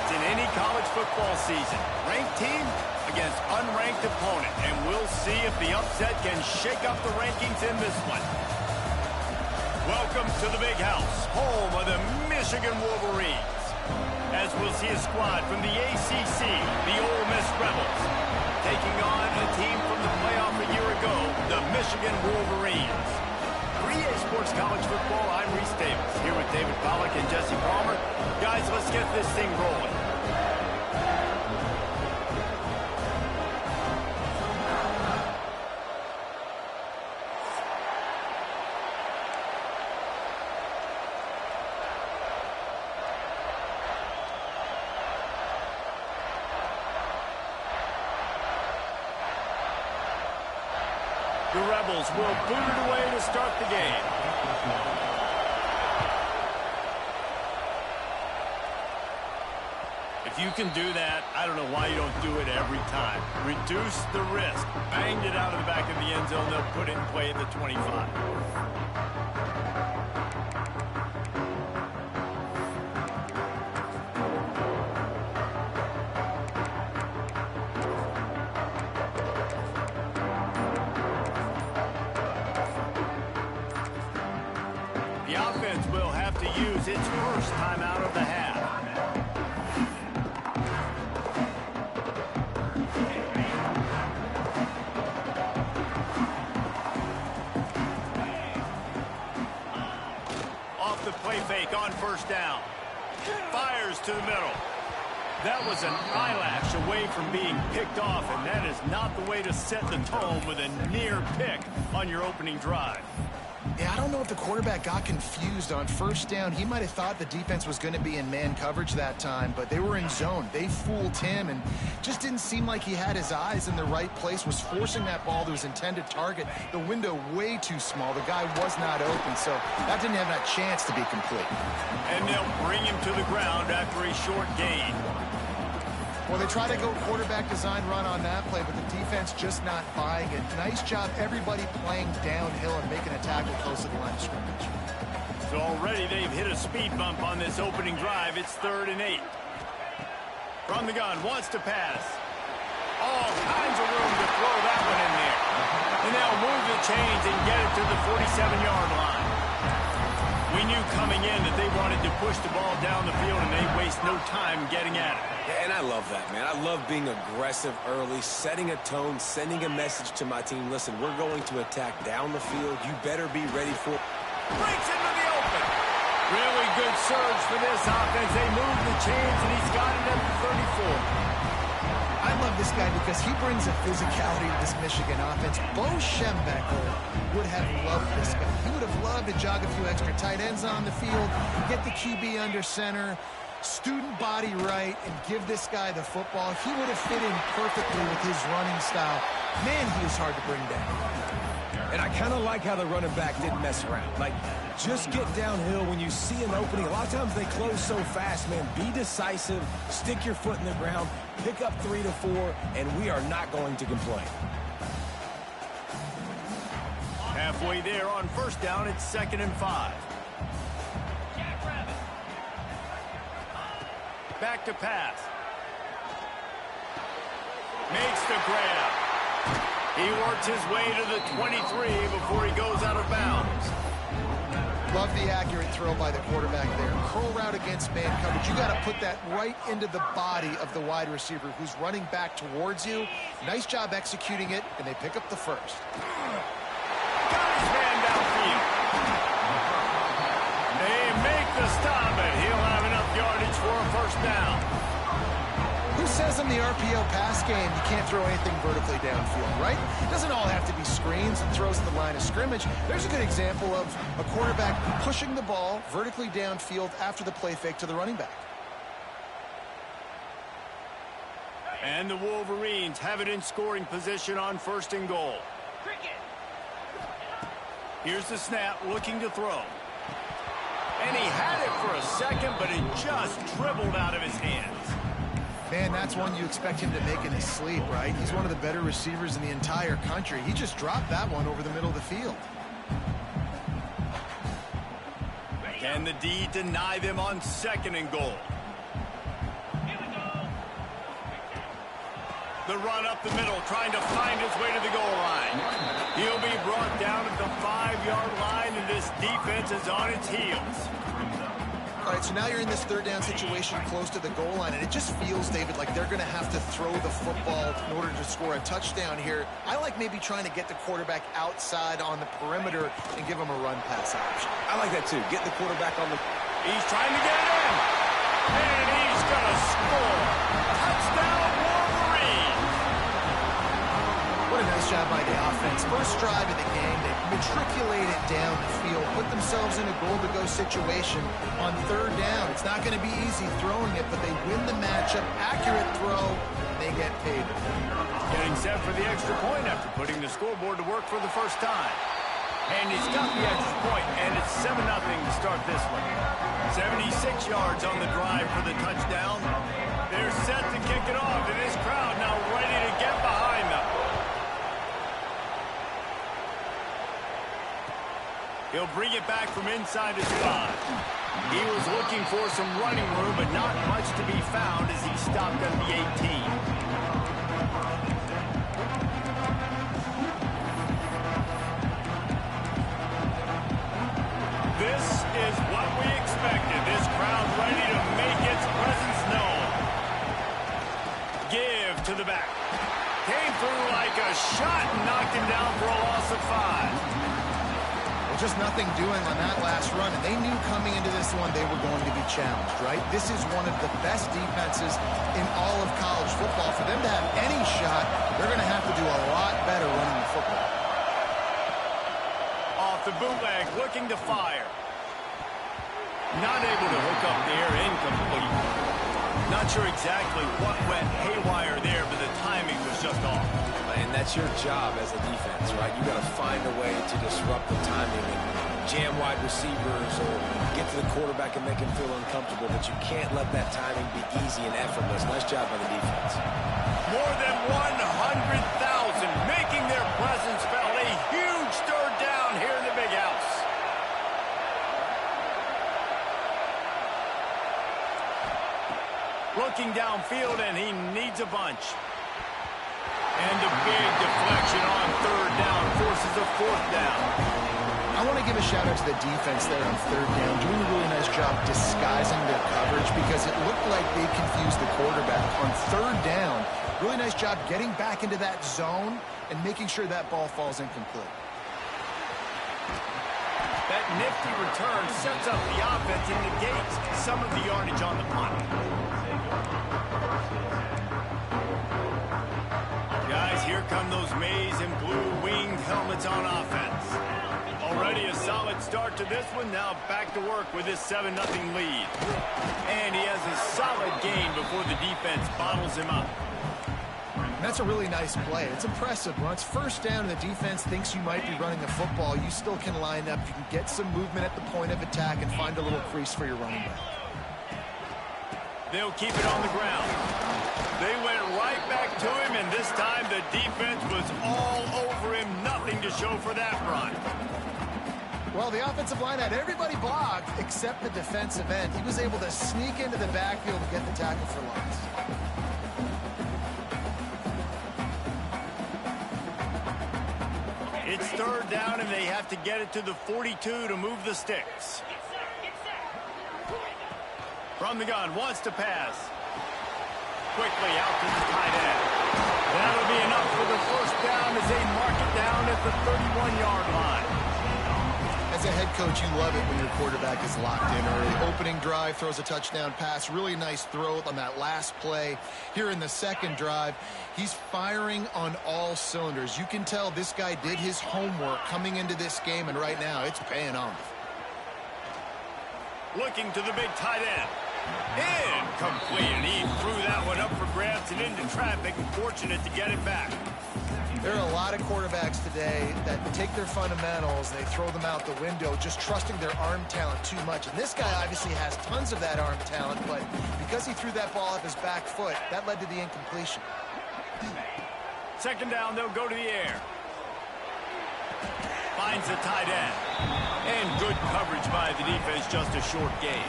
in any college football season. Ranked team against unranked opponent. And we'll see if the upset can shake up the rankings in this one. Welcome to the Big House, home of the Michigan Wolverines. As we'll see a squad from the ACC, the Ole Miss Rebels, taking on a team from the playoff a year ago, the Michigan Wolverines. 3A Sports College Football, I'm Reese Davis, here with David Pollack and Jesse Palmer. Guys, let's get this thing rolling. The Rebels will boot it away to start the game. If you can do that, I don't know why you don't do it every time. Reduce the risk. Banged it out of the back of the end zone. They'll put it in play at the 25. The offense will have to use its first time out of the half. Off the play fake on first down. Fires to the middle. That was an eyelash away from being picked off, and that is not the way to set the tone with a near pick on your opening drive. Yeah, I don't know if the quarterback got confused on first down. He might have thought the defense was going to be in man coverage that time, but they were in zone. They fooled him and just didn't seem like he had his eyes in the right place, was forcing that ball to his intended target. The window way too small. The guy was not open, so that didn't have that chance to be complete. And they'll bring him to the ground after a short gain. Well, they try to go quarterback design run on that play, but the defense just not buying it. Nice job, everybody playing downhill and making a tackle close to the line of scrimmage. So already they've hit a speed bump on this opening drive. It's 3rd and 8. From the gun, wants to pass. All kinds of room to throw that one in there. And they'll move the chains and get it to the 47-yard line. We knew coming in that they wanted to push the ball down the field, and they waste no time getting at it. Yeah, and I love that, man. I love being aggressive early, setting a tone, sending a message to my team. Listen, we're going to attack down the field. You better be ready for it. Breaks into the open. Really good surge for this offense. They move the chains, and he's got it at the 34. I love this guy because he brings a physicality to this Michigan offense. Bo Schembechler would have loved this guy. He would have loved to jog a few extra tight ends on the field, get the QB under center, student body right, and give this guy the football. He would have fit in perfectly with his running style. Man, he is hard to bring down. And I kind of like how the running back didn't mess around. Like, just get downhill when you see an opening. A lot of times they close so fast, man. Be decisive, stick your foot in the ground, pick up 3 to 4, and we are not going to complain. Halfway there on first down, it's 2nd and 5. Back to pass. Makes the grab. He works his way to the 23 before he goes out of bounds. Love the accurate throw by the quarterback there. Curl route against man coverage. You got to put that right into the body of the wide receiver who's running back towards you. Nice job executing it, and they pick up the first. Got his man downfield. They make the stop, and he'll have enough yardage for a first down. Who says in the RPO pass game you can't throw anything vertically downfield, right? It doesn't all have to be screens and throws at the line of scrimmage. There's a good example of a quarterback pushing the ball vertically downfield after the play fake to the running back. And the Wolverines have it in scoring position on 1st and goal. Here's the snap, looking to throw. And he had it for a second, but it just dribbled out of his hands. Man, that's one you expect him to make in his sleep, right? He's one of the better receivers in the entire country. He just dropped that one over the middle of the field. Can the D deny them on 2nd and goal? The run up the middle, trying to find his way to the goal line. He'll be brought down at the 5-yard line, and this defense is on its heels. All right, so now you're in this third down situation close to the goal line, and it just feels, David, like they're going to have to throw the football in order to score a touchdown here. I like maybe trying to get the quarterback outside on the perimeter and give him a run-pass option. I like that, too. Get the quarterback on the... He's trying to get it in. And he's going to score. Touchdown, Wolverine. What a nice job by the offense. First drive of the game, they matriculate it down the field, put themselves in a goal-to-go situation on third down. It's not going to be easy throwing it, but they win the matchup. Accurate throw, and they get paid. Getting set for the extra point after putting the scoreboard to work for the first time. And he's got the extra point, and it's 7-0 to start this one. 76 yards on the drive for the touchdown. They're set to kick it off, and this crowd now ready to get behind them. He'll bring it back from inside his 5. He was looking for some running room, but not much to be found as he stopped at the 18. This is what we expected. This crowd ready to make its presence known. Give to the back. Came through like a shot and knocked him down for a loss of 5. Just nothing doing on that last run, and they knew coming into this one they were going to be challenged, right? This is one of the best defenses in all of college football. For them to have any shot, they're going to have to do a lot better running the football. Off the bootleg, looking to fire. Not able to hook up there, incomplete. Not sure exactly what went haywire there, but the timing was just off. And that's your job as a defense, right? You got to find a way to disrupt the timing and jam wide receivers or get to the quarterback and make him feel uncomfortable, but you can't let that timing be easy and effortless. Nice job by the defense. More than 100,000 making their presence felt. A huge third down here in the big house. Looking downfield, and he needs a bunch. And a big deflection on third down forces a fourth down. I want to give a shout-out to the defense there on third down, doing a really nice job disguising their coverage because it looked like they confused the quarterback. On third down, really nice job getting back into that zone and making sure that ball falls incomplete. That nifty return sets up the offense and negates some of the yardage on the punt. Guys, here come those maize and blue winged helmets on offense. Already a solid start to this one. Now back to work with this 7-0 lead. And he has a solid gain before the defense bottles him up. That's a really nice play. It's impressive. When it's first down and the defense thinks you might be running the football, you still can line up. You can get some movement at the point of attack and find a little crease for your running back. They'll keep it on the ground. They went right back to him, and this time the defense was all over him. Nothing to show for that run. Well, the offensive line had everybody blocked except the defensive end. He was able to sneak into the backfield and get the tackle for loss. It's third down, and they have to get it to the 42 to move the sticks. From the gun, wants to pass. Quickly out to the tight end. That'll be enough for the first down as they mark it down at the 31-yard line. As a head coach, you love it when your quarterback is locked in early. Opening drive, throws a touchdown pass. Really nice throw on that last play. Here in the second drive, he's firing on all cylinders. You can tell this guy did his homework coming into this game, and right now it's paying off. Looking to the big tight end. Incomplete, and he threw that one up for grabs and into traffic. Fortunate to get it back. There are a lot of quarterbacks today that take their fundamentals, they throw them out the window, just trusting their arm talent too much. And this guy obviously has tons of that arm talent, but because he threw that ball off his back foot, that led to the incompletion. Second down, they'll go to the air. Finds the tight end. And good coverage by the defense, just a short gain.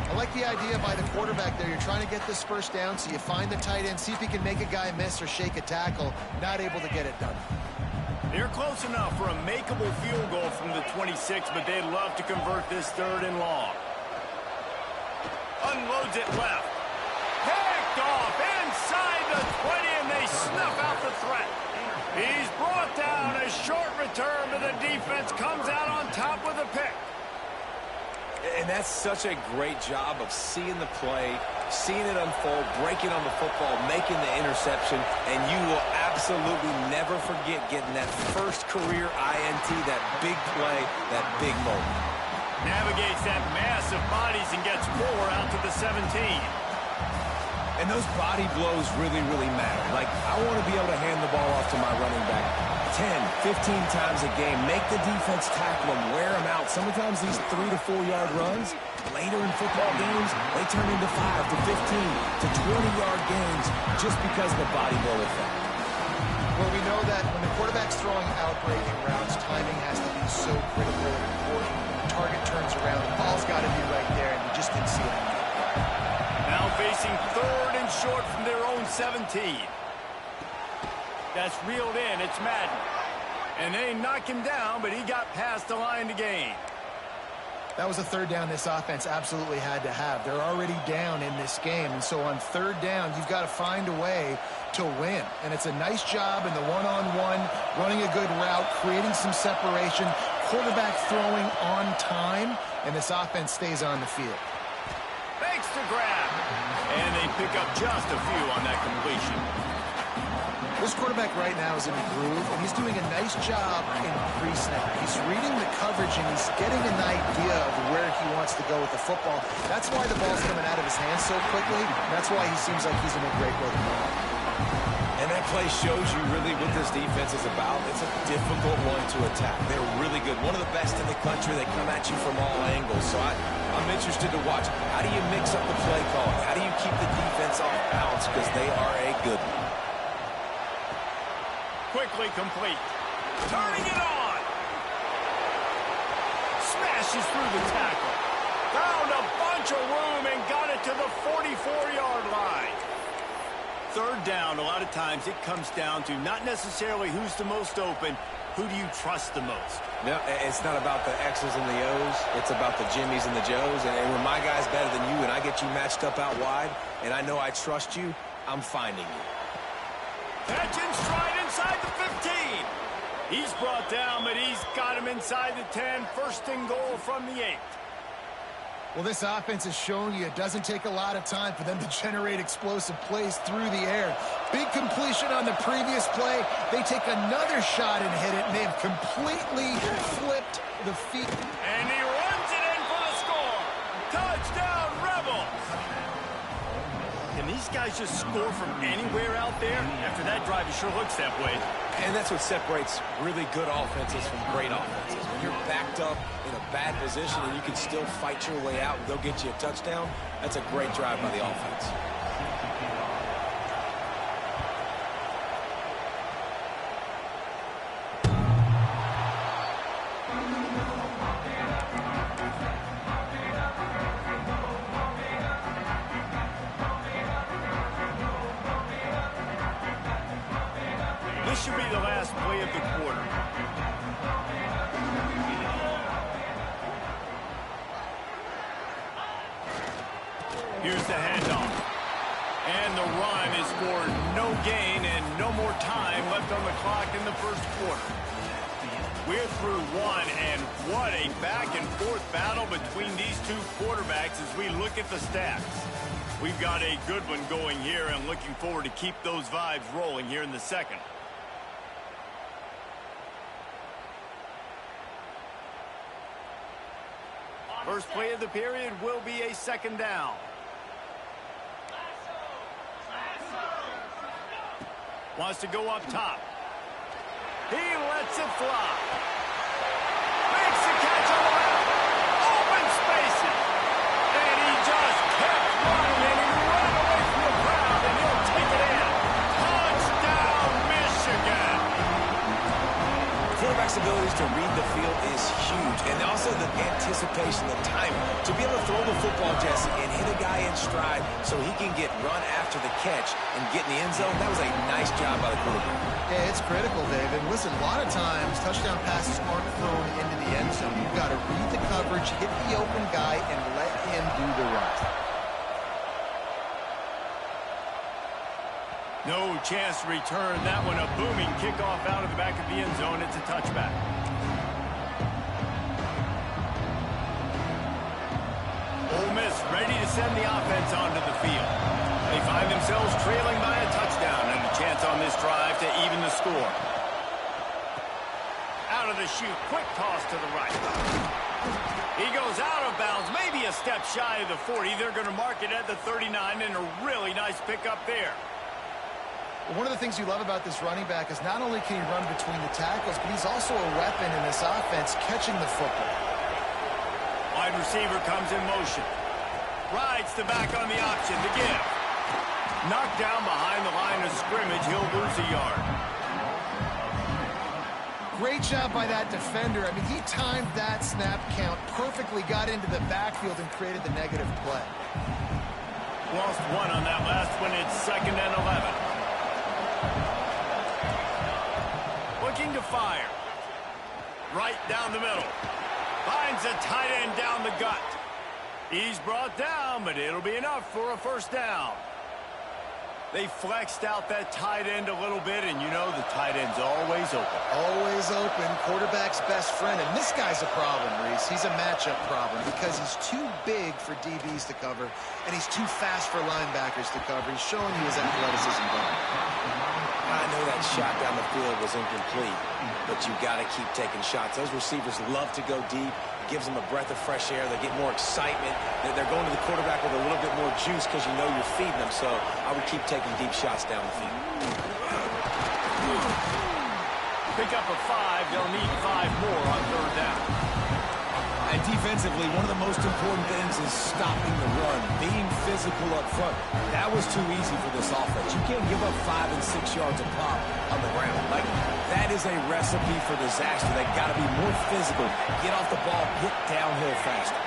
I like the idea by the quarterback there. You're trying to get this first down, so you find the tight end, see if he can make a guy miss or shake a tackle. Not able to get it done. They're close enough for a makeable field goal from the 26, but they'd love to convert this 3rd and long. Unloads it left. Picked off inside the 20, and they snuff out the threat. He's brought down. A short return, but the defense comes out on top with a pick. And that's such a great job of seeing the play, seeing it unfold, breaking on the football, making the interception, and you will absolutely never forget getting that first career INT, that big play, that big moment. Navigates that mass of bodies and gets 4 out to the 17. And those body blows really, really matter. Like, I want to be able to hand the ball off to my running back 10, 15 times a game. Make the defense tackle them, wear them out. Sometimes these 3 to 4 yard runs, later in football games, they turn into 5 to 15 to 20-yard games just because of the body blow effect. Well, we know that when the quarterback's throwing out-breaking routes, timing has to be so critical and important. When the target turns around, the ball's got to be right there, and we just didn't see it. Now facing 3rd and short from their own 17. That's reeled in. It's Madden. And they knock him down, but he got past the line to gain. That was a 3rd down this offense absolutely had to have. They're already down in this game, and so on 3rd down, you've got to find a way to win. And it's a nice job in the one-on-one, running a good route, creating some separation, quarterback throwing on time, and this offense stays on the field. Makes the grab. And they pick up just a few on that completion. This quarterback right now is in a groove, and he's doing a nice job in pre-snap. He's reading the coverage, and he's getting an idea of where he wants to go with the football. That's why the ball's coming out of his hands so quickly. That's why he seems like he's in a great rhythm now. And that play shows you really what this defense is about. It's a difficult one to attack. They're really good. One of the best in the country. They come at you from all angles. So I'm interested to watch. How do you mix up the play calling? How do you keep the defense off balance? Because they are a good one. Quickly complete. Turning it on. Smashes through the tackle. Found a bunch of room and got it to the 44-yard line. 3rd down, a lot of times it comes down to not necessarily who's the most open, who do you trust the most? No, it's not about the X's and the O's. It's about the Jimmies and the Joes. And when my guy's better than you and I get you matched up out wide and I know I trust you, I'm finding you. Catch in stride inside the 15. He's brought down, but he's got him inside the 10. 1st and goal from the 8. Well, this offense is showing you it doesn't take a lot of time for them to generate explosive plays through the air. Big completion on the previous play. They take another shot and hit it, and they have completely flipped the feet. And he runs it in for the score. Touchdown, Rebels. Can these guys just score from anywhere out there? After that drive, it sure looks that way. And that's what separates really good offenses from great offenses. When you're backed up in a bad position and you can still fight your way out and go get you a touchdown, that's a great drive by the offense. This should be the last play of the quarter. Here's the handoff. And the run is for no gain and no more time left on the clock in the 1st quarter. We're through 1, and what a back-and-forth battle between these two quarterbacks as we look at the stats. We've got a good one going here and looking forward to keep those vibes rolling here in the 2nd. First play of the period will be a 2nd down. Wants to go up top. He lets it fly. Makes the catch on the left. Open spaces. And he just kept running, and he ran away from the crowd, and he'll take it in. Touchdown, Michigan. Quarterback's ability is to read the field is huge. And also the anticipation, the timing. To be able to throw the football, Jesse, and hit a guy in stride so he can get run after the catch and get in the end zone, that was a nice job by the quarterback. Yeah, it's critical, David. Listen, a lot of times, touchdown passes aren't thrown into the end zone. You've got to read the coverage, hit the open guy, and let him do the rest. No chance to return that one. A booming kickoff out of the back of the end zone. It's a touchback. Ole Miss ready to send the offense onto the field. They find themselves trailing by a touchdown and a chance on this drive to even the score. Out of the chute, quick toss to the right. He goes out of bounds, maybe a step shy of the 40. They're going to mark it at the 39, and a really nice pickup there. One of the things you love about this running back is not only can he run between the tackles, but he's also a weapon in this offense catching the football. Wide receiver comes in motion. Rides the back on the option to give. Knocked down behind the line of scrimmage. He'll lose a yard. Great job by that defender. I mean, he timed that snap count perfectly, got into the backfield and created the negative play. Lost one on that last one. It's 2nd and 11. Looking to fire. Right down the middle. Finds a tight end down the gut. He's brought down, but it'll be enough for a first down. They flexed out that tight end a little bit, and you know the tight end's always open. Always open. Quarterback's best friend. And this guy's a problem, Reese. He's a matchup problem because he's too big for DBs to cover, and he's too fast for linebackers to cover. He's showing you his athleticism. I know that shot down the field was incomplete, but you got to keep taking shots. Those receivers love to go deep. It gives them a breath of fresh air. They get more excitement. They're going to the quarterback with a little bit more juice because you know you're feeding them. So I would keep taking deep shots down the field. Pick up a 5. They'll need 5 more on 3rd down. And defensively, one of the most important things is stopping the run, being physical up front. That was too easy for this offense. You can't give up 5 and 6 yards a pop on the ground. Like, that is a recipe for disaster. They got to be more physical, get off the ball, get downhill faster.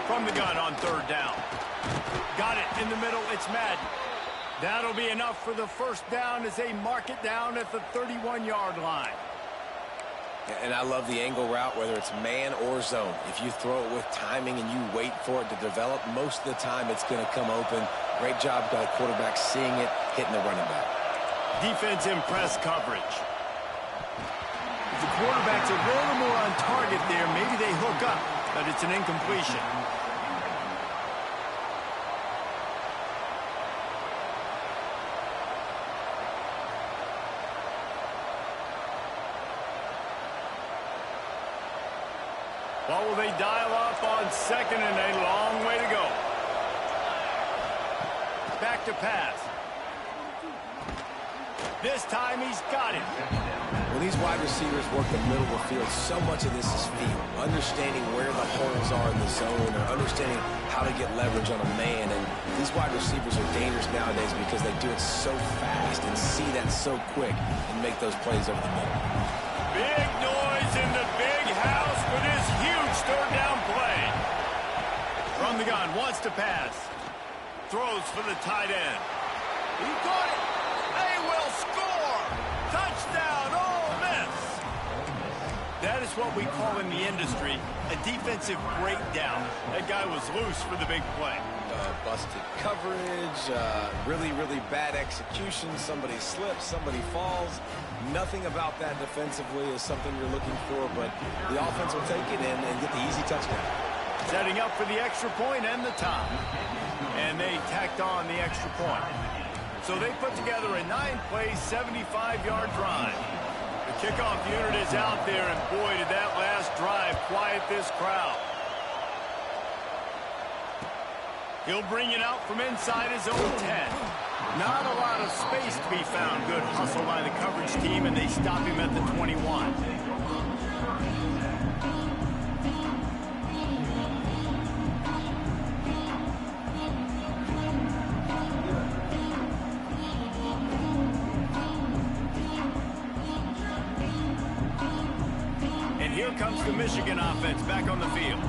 From the gun on 3rd down. Got it in the middle. It's Madden. That'll be enough for the first down as they mark it down at the 31-yard line. And I love the angle route, whether it's man or zone. If you throw it with timing and you wait for it to develop, most of the time it's going to come open. Great job by the quarterback seeing it, hitting the running back. Defense in press coverage. If the quarterback's a little more on target there, maybe they hook up, but it's an incompletion. What will they dial up on 2nd and a long way to go? Back to pass. This time he's got it. When these wide receivers work the middle of the field, so much of this is feel. Understanding where the holes are in the zone or understanding how to get leverage on a man. And these wide receivers are dangerous nowadays because they do it so fast and see that so quick and make those plays over the middle. Big noise in the big house for this huge 3rd down play. From the gun, wants to pass. Throws for the tight end. He got it. They will score. Touchdown, Ole Miss. That is what we call in the industry a defensive breakdown. That guy was loose for the big play. Busted coverage, really, really bad execution. Somebody slips, somebody falls. Nothing about that defensively is something you're looking for, but the offense will take it in and get the easy touchdown. Setting up for the extra point and the tie. And they tacked on the extra point. So they put together a 9-play, 75-yard drive. The kickoff unit is out there, and boy, did that last drive quiet this crowd. He'll bring it out from inside his own 10. Not a lot of space to be found. Good hustle by the coverage team, and they stop him at the 21. comes the Michigan offense back on the field.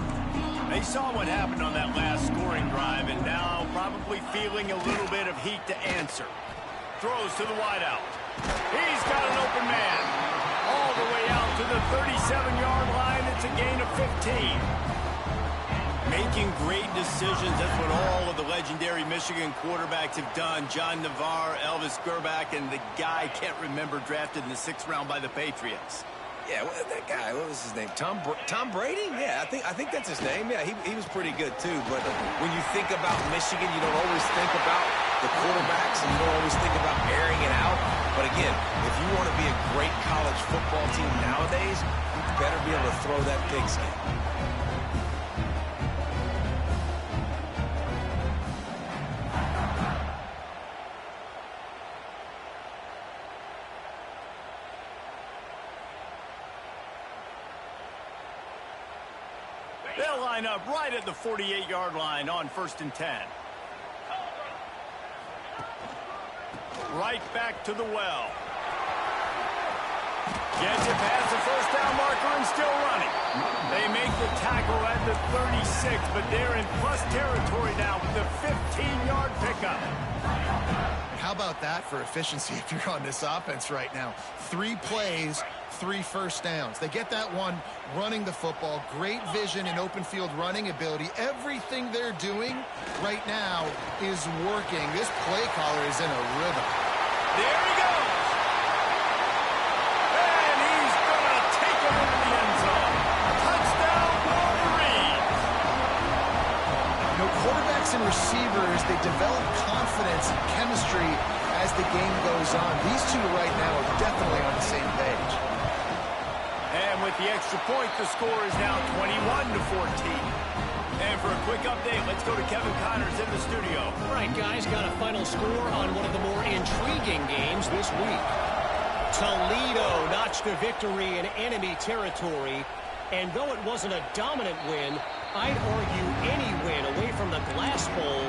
They saw what happened on that last scoring drive and now probably feeling a little bit of heat to answer. Throws to the wideout. He's got an open man. All the way out to the 37-yard line. It's a gain of 15. Making great decisions. That's what all of the legendary Michigan quarterbacks have done. John Navarre, Elvis Grbac, and the guy I can't remember, drafted in the 6th round by the Patriots. Yeah, that guy, what was his name? Tom Brady? Yeah, I think that's his name. Yeah, he was pretty good too. But when you think about Michigan, you don't always think about the quarterbacks, and you don't always think about airing it out. But again, if you want to be a great college football team nowadays, you better be able to throw that pigskin. They'll line up right at the 48-yard line on 1st and 10. Right back to the well. Gets it past the first down marker and still running. They make the tackle at the 36, but they're in plus territory now with the 15-yard pickup. How about that for efficiency if you're on this offense right now? 3 plays, 3 first downs. They get that one running the football. Great vision and open field running ability. Everything they're doing right now is working. This play caller is in a rhythm. There he goes. And he's going to take it into the end zone. Touchdown, Wolverines. You know, quarterbacks and receivers, they develop confidence and chemistry as the game goes on. These two right now are definitely on the same page. And with the extra point, the score is now 21-14. And for a quick update, let's go to Kevin Connors in the studio. All right, guys, got a final score on one of the more intriguing games this week. Toledo notched a victory in enemy territory, and though it wasn't a dominant win, I'd argue any win away from the Glass Bowl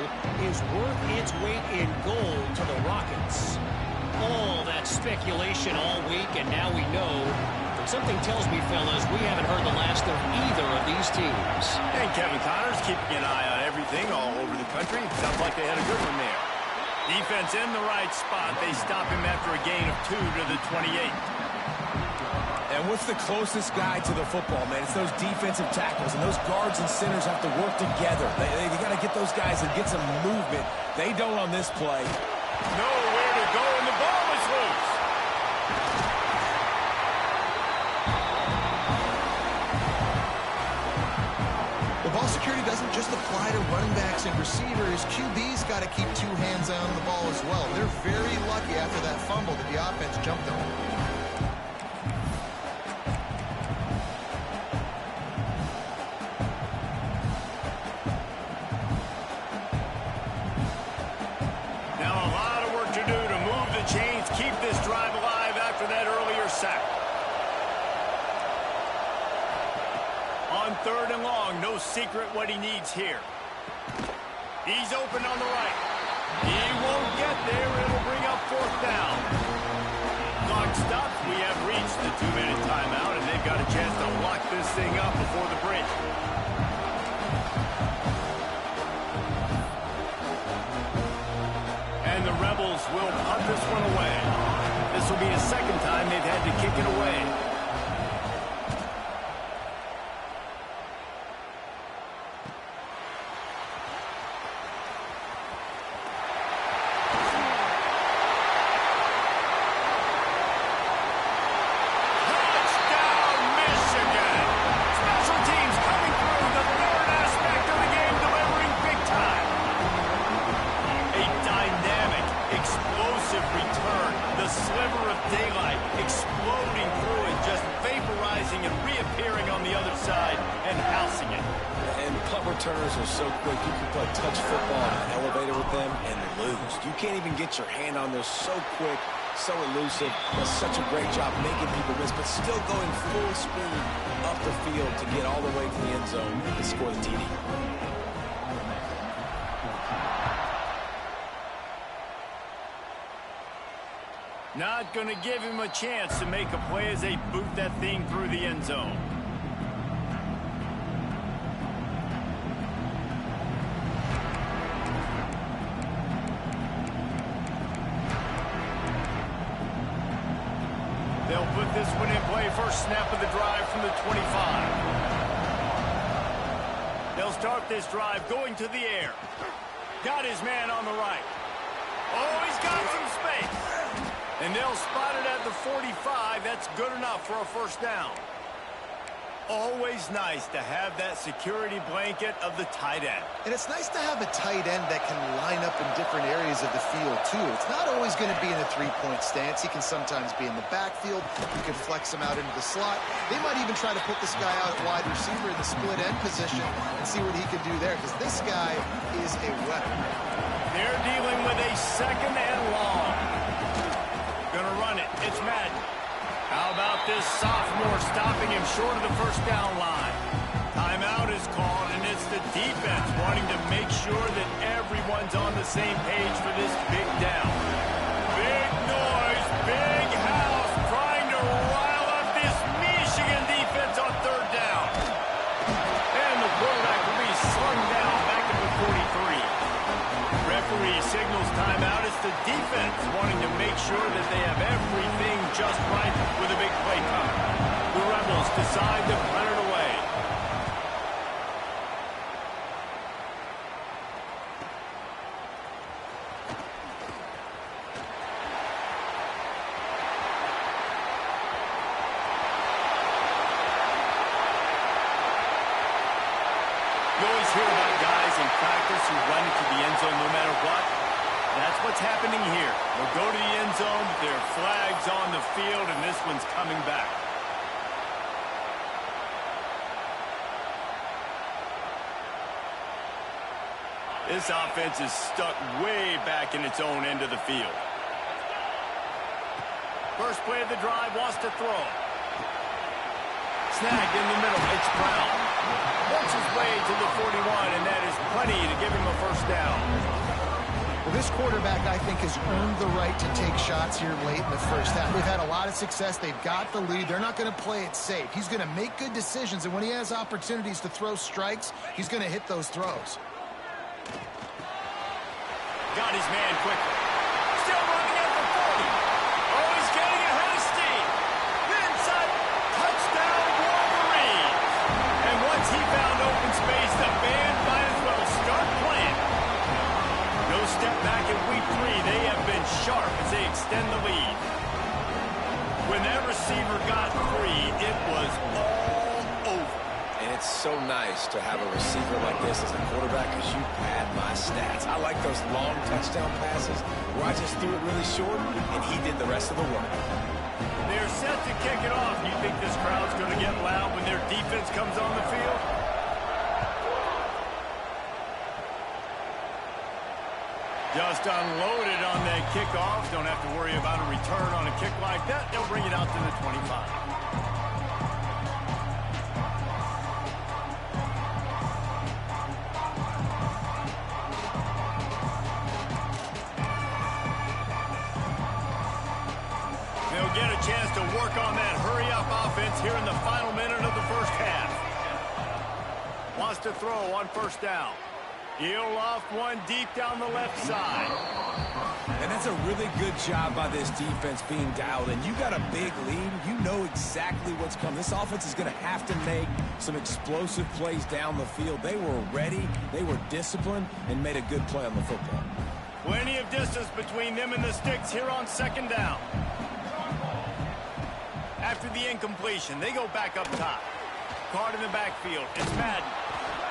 is worth its weight in gold to the Rockets. All that speculation all week, and now we know. Something tells me, fellas, we haven't heard the last of either of these teams. And Kevin Connors keeping an eye on everything all over the country. Sounds like they had a good one there. Defense in the right spot. They stop him after a gain of 2 to the 28. And what's the closest guy to the football, man? It's those defensive tackles, and those guards and centers have to work together. They got to get those guys and get some movement. They don't on this play. Nowhere to go, and the ball is loose. Ball security doesn't just apply to running backs and receivers. QB's got to keep 2 hands on the ball as well. They're very lucky after that fumble that the offense jumped on. Now a lot of work to do to move the chains, keep this drive alive after that earlier sack. On 3rd and long, no secret what he needs here. He's open on the right. He won't get there. It'll bring up 4th down. Clock stops. We have reached the 2-minute timeout, and they've got a chance to lock this thing up before the break. And the Rebels will punt this one away. This will be the 2nd time they've had to kick it away. Returners are so quick. You can play touch football in an elevator with them and lose. You can't even get your hand on those. So quick, so elusive. Does such a great job making people miss, but still going full speed up the field to get all the way to the end zone and score the TD. Not going to give him a chance to make a play as they boot that thing through the end zone. this one in play. First snap of the drive from the 25. They'll start this drive going to the air. Got his man on the right. Oh, he's got some space. And they'll spot it at the 45. That's good enough for a first down. Always nice to have that security blanket of the tight end. And it's nice to have a tight end that can line up in different areas of the field, too. It's not always going to be in a three-point stance. He can sometimes be in the backfield. You can flex him out into the slot. They might even try to put this guy out at wide receiver in the split end position and see what he can do there, because this guy is a weapon. They're dealing with a second and long. Gonna run it. It's Madden. How about this sophomore stopping him short of the first down line? Timeout is called, and it's the defense wanting to make sure that everyone's on the same page for this big down. Big noise, big house, trying to rile up this Michigan defense on third down. And the quarterback will be slung down back at the 43. Referee signals timeout. It's the defense wanting to make sure that they have everything just right with a big play coming. The Rebels decide to punt it away. You always hear about guys in practice who run into the end zone no matter what. That's what's happening here. They'll go to the end zone, their flag's on the field, and this one's coming back. This offense is stuck way back in its own end of the field. First play of the drive, wants to throw. Snagged in the middle. It's Brown. Works his way to the 41, and that is plenty to give him a first down. Well, this quarterback, I think, has earned the right to take shots here late in the first half. They've had a lot of success. They've got the lead. They're not going to play it safe. He's going to make good decisions, and when he has opportunities to throw strikes, he's going to hit those throws. Got his man quickly. Still running at the 40. Oh, he's getting ahead of steam. Inside. Touchdown, Wolverines. And once he found open space, the band might as well start playing. No step back in week 3. They have been sharp as they extend the lead. When that receiver got free, it was all over. And it's so nice to have a receiver like this as a quarterback because you pad my stats. I like those long touchdown passes where I just threw it really short and he did the rest of the work. They're set to kick it off. You think this crowd's going to get loud when their defense comes on the field? Just unloaded on that kickoff. Don't have to worry about a return on a kick like that. They'll bring it out to the 25. Get a chance to work on that hurry-up offense here in the final minute of the first half. Wants to throw on first down. He'll loft one deep down the left side. And that's a really good job by this defense being dialed in. You got a big lead. You know exactly what's coming. This offense is going to have to make some explosive plays down the field. They were ready, they were disciplined, and made a good play on the football. Plenty of distance between them and the sticks here on second down. After the incompletion, they go back up top. Caught in the backfield. It's Madden.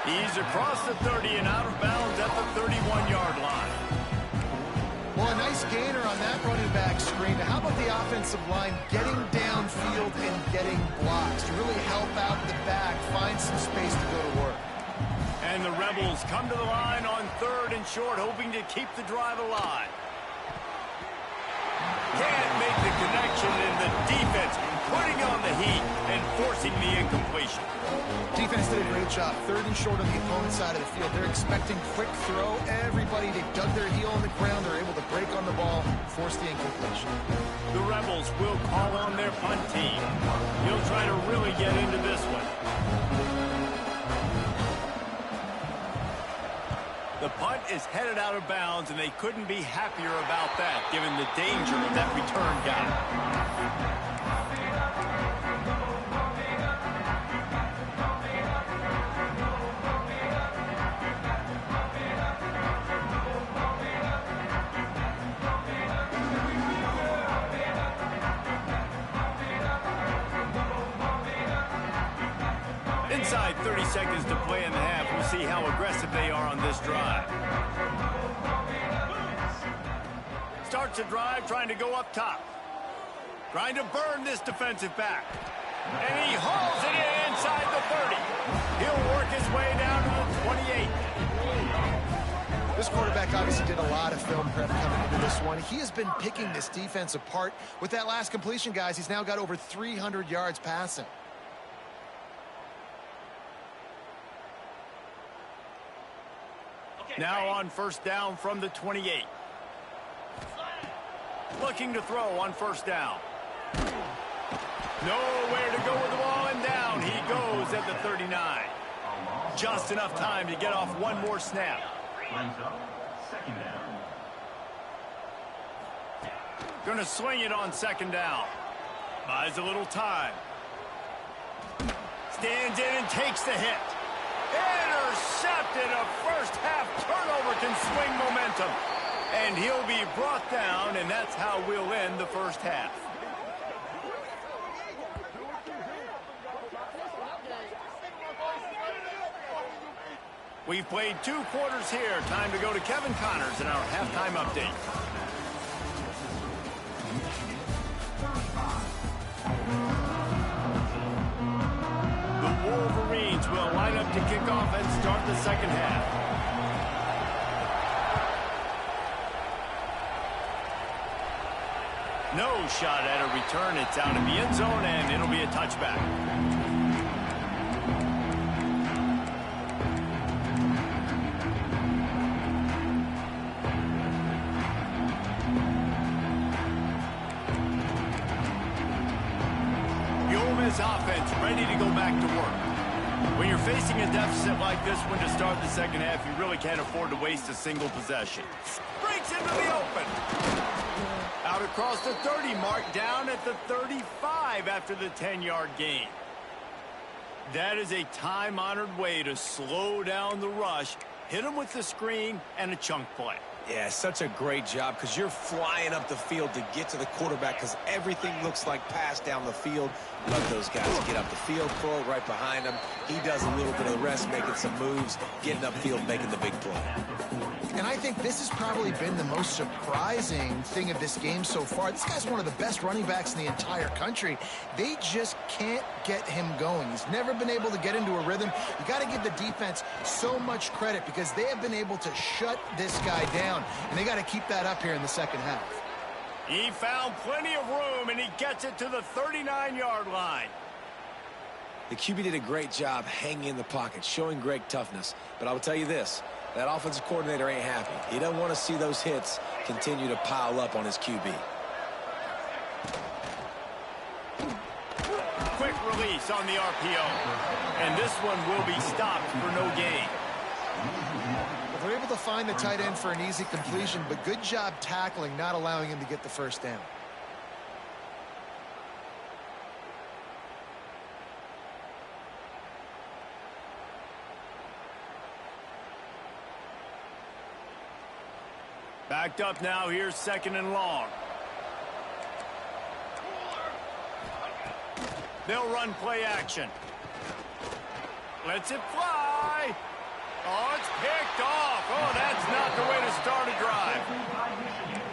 He's across the 30 and out of bounds at the 31-yard line. Well, a nice gainer on that running back screen. Now, how about the offensive line getting downfield and getting blocks to really help out the back, find some space to go to work? And the Rebels come to the line on third and short, hoping to keep the drive alive. Can't make the connection, and the defense putting on the heat and forcing the incompletion. Defense did a great job. Third and short on the opponent's side of the field. They're expecting quick throw. Everybody, they dug their heel on the ground. They're able to break on the ball, force the incompletion. The Rebels will call on their punt team. He'll try to really get into this one. The punt is headed out of bounds, and they couldn't be happier about that, given the danger of that return down. Inside 30 seconds to play in the half. We'll see how aggressive they are on this drive. Starts a drive trying to go up top. Trying to burn this defensive back. And he hauls it in inside the 30. He'll work his way down to the 28. This quarterback obviously did a lot of film prep coming into this one. He has been picking this defense apart. With that last completion, guys, he's now got over 300 yards passing. Now on first down from the 28. Looking to throw on first down. Nowhere to go with the ball, and down he goes at the 39. Just enough time to get off one more snap. Second down. Going to swing it on second down. Buys a little time. Stands in and takes the hit. Intercepted. A first half turnover can swing momentum. And he'll be brought down, and that's how we'll end the first half. We've played 2 quarters here. Time to go to Kevin Connors in our halftime update. The Wolverines will line up to kick off and start the second half. No shot at a return. It's out in the end zone, and it'll be a touchback. Offense ready to go back to work. When you're facing a deficit like this one to start the second half, you really can't afford to waste a single possession. Breaks into the open. Out across the 30 mark, down at the 35 after the 10-yard gain. That is a time-honored way to slow down the rush, hit them with the screen, and a chunk play. Yeah, such a great job because you're flying up the field to get to the quarterback because everything looks like pass down the field. Let those guys get up the field, throw it right behind him. He does a little bit of the rest, making some moves, getting upfield, making the big play. And I think this has probably been the most surprising thing of this game so far. This guy's one of the best running backs in the entire country. They just can't get him going. He's never been able to get into a rhythm. You got to give the defense so much credit because they have been able to shut this guy down. And they got to keep that up here in the second half. He found plenty of room, and he gets it to the 39-yard line. The QB did a great job hanging in the pocket, showing great toughness. But I will tell you this, that offensive coordinator ain't happy. He doesn't want to see those hits continue to pile up on his QB. Quick release on the RPO. And this one will be stopped for no gain. They're able to find the tight end for an easy completion, but good job tackling, not allowing him to get the first down. Backed up now. Here's second and long. They'll run play action. Lets it fly. Oh, it's picked off. Oh, that's not the way to start a drive.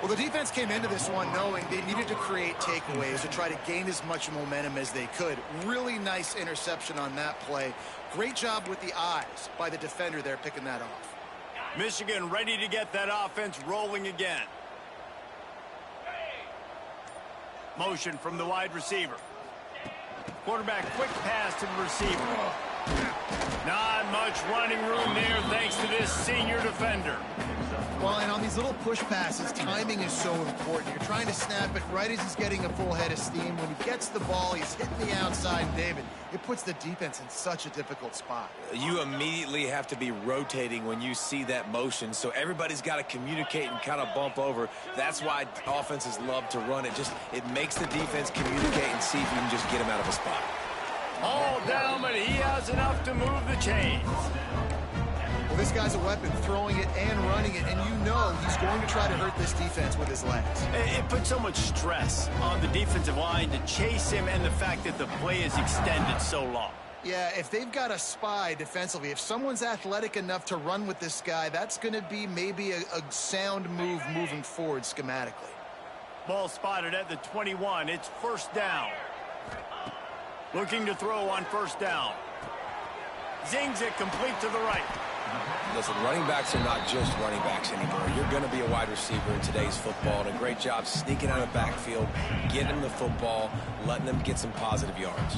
Well, the defense came into this one knowing they needed to create takeaways to try to gain as much momentum as they could. Really nice interception on that play. Great job with the eyes by the defender there picking that off. Michigan ready to get that offense rolling again. Motion from the wide receiver. Quarterback quick pass to the receiver. Not much running room there thanks to this senior defender. Well, and on these little push passes, timing is so important. You're trying to snap it right as he's getting a full head of steam. When he gets the ball, he's hitting the outside, and David, it puts the defense in such a difficult spot. You immediately have to be rotating when you see that motion, so everybody's got to communicate and kind of bump over. That's why offenses love to run it. It makes the defense communicate and see if you can just get him out of a spot. All down, but he has enough to move the chains. Well, this guy's a weapon, throwing it and running it, and you know he's going to try to hurt this defense with his legs. It puts so much stress on the defensive line to chase him and the fact that the play is extended so long. Yeah, if they've got a spy defensively, if someone's athletic enough to run with this guy, that's going to be maybe a sound move moving forward schematically. Ball spotted at the 21. It's first down. Looking to throw on first down. Zings it complete to the right. Listen, running backs are not just running backs anymore. You're going to be a wide receiver in today's football, and a great job sneaking out of the backfield, getting them the football, letting them get some positive yards.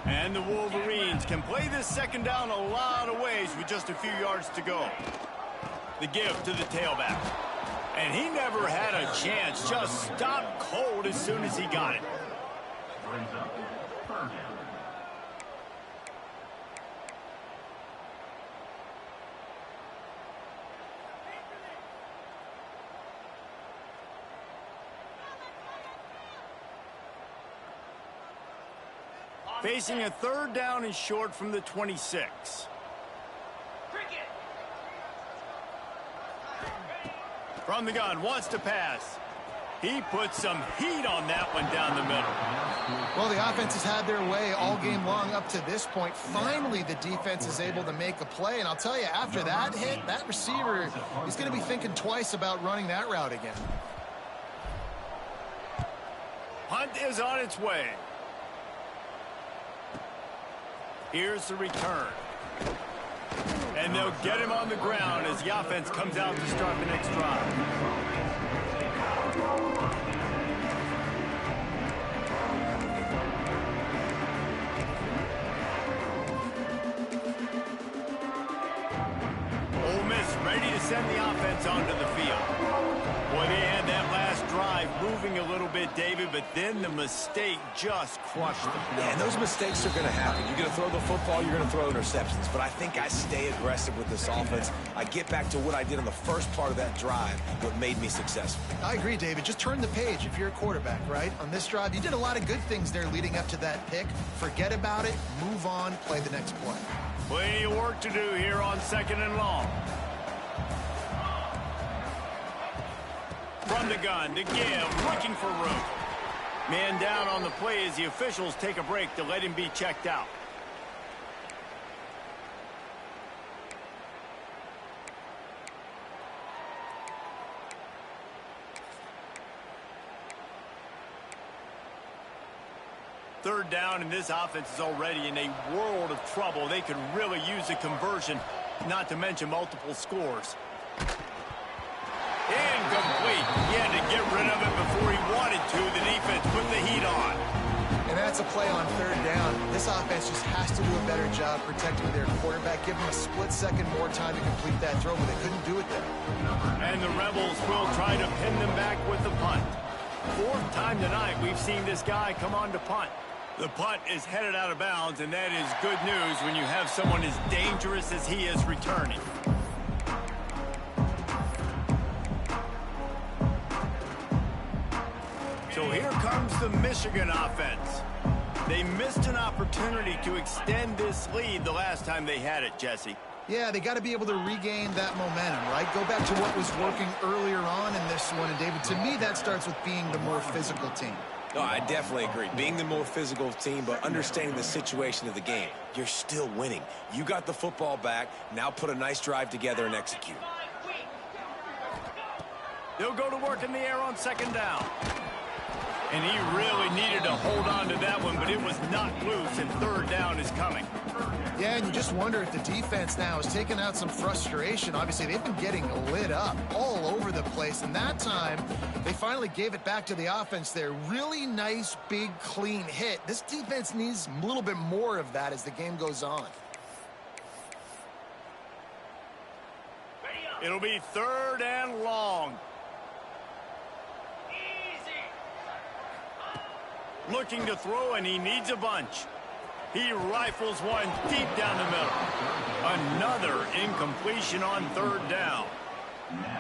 And the Wolverines can play this second down a lot of ways with just a few yards to go. The give to the tailback. And he never had a chance, just stopped cold as soon as he got it. Brings up third down. Facing a third down and short from the 26. From the gun, wants to pass. He put some heat on that one down the middle. Well, the offense has had their way all game long up to this point. Finally, the defense is able to make a play. And I'll tell you, after that hit, that receiver, he's going to be thinking twice about running that route again. Punt is on its way. Here's the return. And they'll get him on the ground as the offense comes out to start the next drive. Ole Miss ready to send the offense onto the field. Boy, they had that last drive moving a little bit, David, but then the mistake just crushed them. Yeah, and those mistakes are going to happen. You're going to throw the football, you're going to throw interceptions. But I think I stay aggressive with this offense. I get back to what I did on the first part of that drive, what made me successful. I agree, David. Just turn the page if you're a quarterback, right? On this drive, you did a lot of good things there leading up to that pick. Forget about it, move on, play the next play. Plenty of work to do here on second and long. From the gun, to give, looking for room. Man down on the play as the officials take a break to let him be checked out. Third down, and this offense is already in a world of trouble. They could really use a conversion, not to mention multiple scores. Incomplete. He had to get rid of it before he wanted to. The defense put the heat on. And that's a play on third down. This offense just has to do a better job protecting their quarterback. Give them a split second more time to complete that throw, but they couldn't do it there. And the Rebels will try to pin them back with the punt. Fourth time tonight we've seen this guy come on to punt. The punt is headed out of bounds, and that is good news when you have someone as dangerous as he is returning. So here comes the Michigan offense. They missed an opportunity to extend this lead the last time they had it, Jesse. Yeah, they got to be able to regain that momentum, right? Go back to what was working earlier on in this one. And, David, to me, that starts with being the more physical team. No, I definitely agree. Being the more physical team, but understanding the situation of the game. You're still winning. You got the football back. Now put a nice drive together and execute. They'll go to work in the air on second down. And he really needed to hold on to that one, but it was not loose, and third down is coming. Yeah, and you just wonder if the defense now is taking out some frustration. Obviously, they've been getting lit up all over the place, and that time, they finally gave it back to the offense there. Really nice, big, clean hit. This defense needs a little bit more of that as the game goes on. It'll be third and long. Looking to throw, and he needs a bunch. He rifles one deep down the middle. Another incompletion on third down.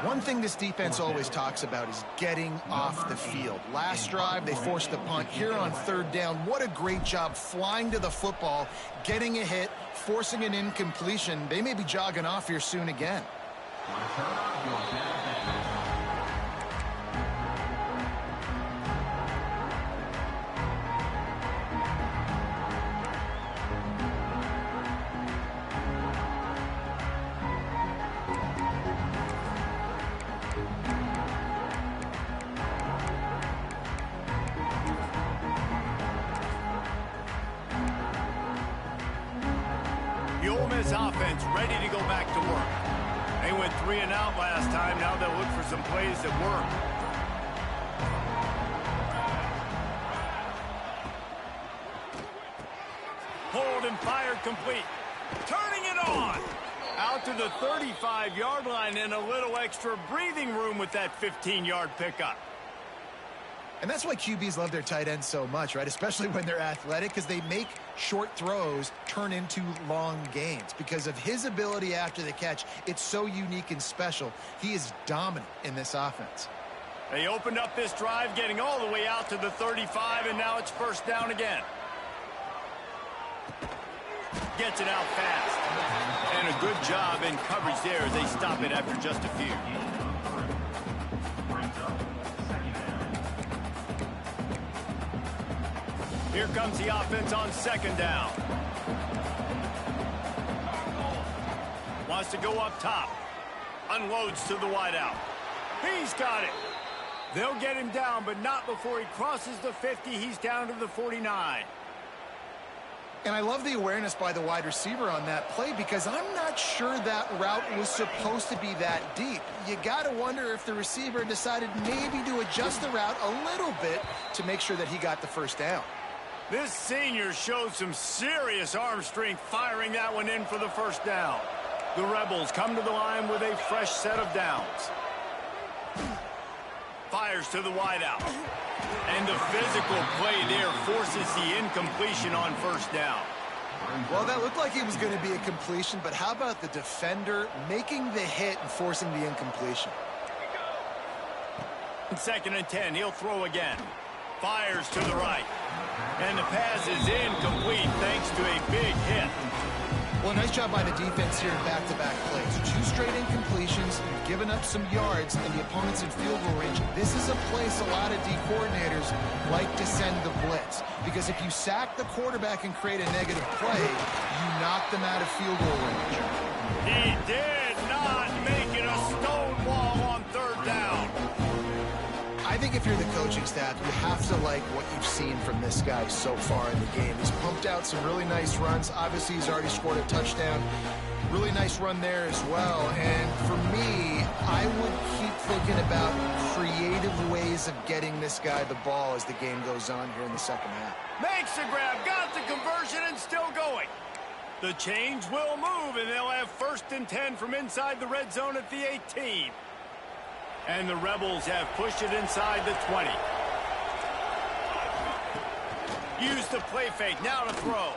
One thing this defense always talks about is getting off the field. Last drive, they forced the punt. Here on third down, what a great job flying to the football, getting a hit, forcing an incompletion. They may be jogging off here soon again. ready to go back to work. They went 3 and out last time. Now they'll look for some plays that work. Hold and fired complete. Turning it on. Out to the 35-yard line and a little extra breathing room with that 15-yard pickup. And that's why QBs love their tight ends so much, right? Especially when they're athletic, because they make short throws turn into long gains. Because of his ability after the catch, it's so unique and special. He is dominant in this offense. They opened up this drive, getting all the way out to the 35, and now it's first down again. Gets it out fast. And a good job in coverage there as they stop it after just a few. Here comes the offense on second down. Wants to go up top. Unloads to the wideout. He's got it. They'll get him down, but not before he crosses the 50. He's down to the 49. And I love the awareness by the wide receiver on that play because I'm not sure that route was supposed to be that deep. You got to wonder if the receiver decided maybe to adjust the route a little bit to make sure that he got the first down. This senior showed some serious arm strength firing that one in for the first down. The Rebels come to the line with a fresh set of downs. Fires to the wideout. And the physical play there forces the incompletion on first down. Well, that looked like it was going to be a completion, but how about the defender making the hit and forcing the incompletion? Second and 10, he'll throw again. Fires to the right. And the pass is incomplete thanks to a big hit. Well, nice job by the defense here in back-to-back plays. 2 straight incompletions, giving up some yards, and the opponent's in field goal range. This is a place a lot of D coordinators like to send the blitz. Because if you sack the quarterback and create a negative play, you knock them out of field goal range. He did not make it a stone wall on third down. I think if you're the coaching staff, you have to like what you've seen from this guy so far in the game. He's pumped out some really nice runs. Obviously, he's already scored a touchdown. Really nice run there as well. And for me, I would keep thinking about creative ways of getting this guy the ball as the game goes on here in the second half. Makes the grab, got the conversion, and still going. The change will move, and they'll have first and 10 from inside the red zone at the 18. And the Rebels have pushed it inside the 20. Use the play fake, now to throw.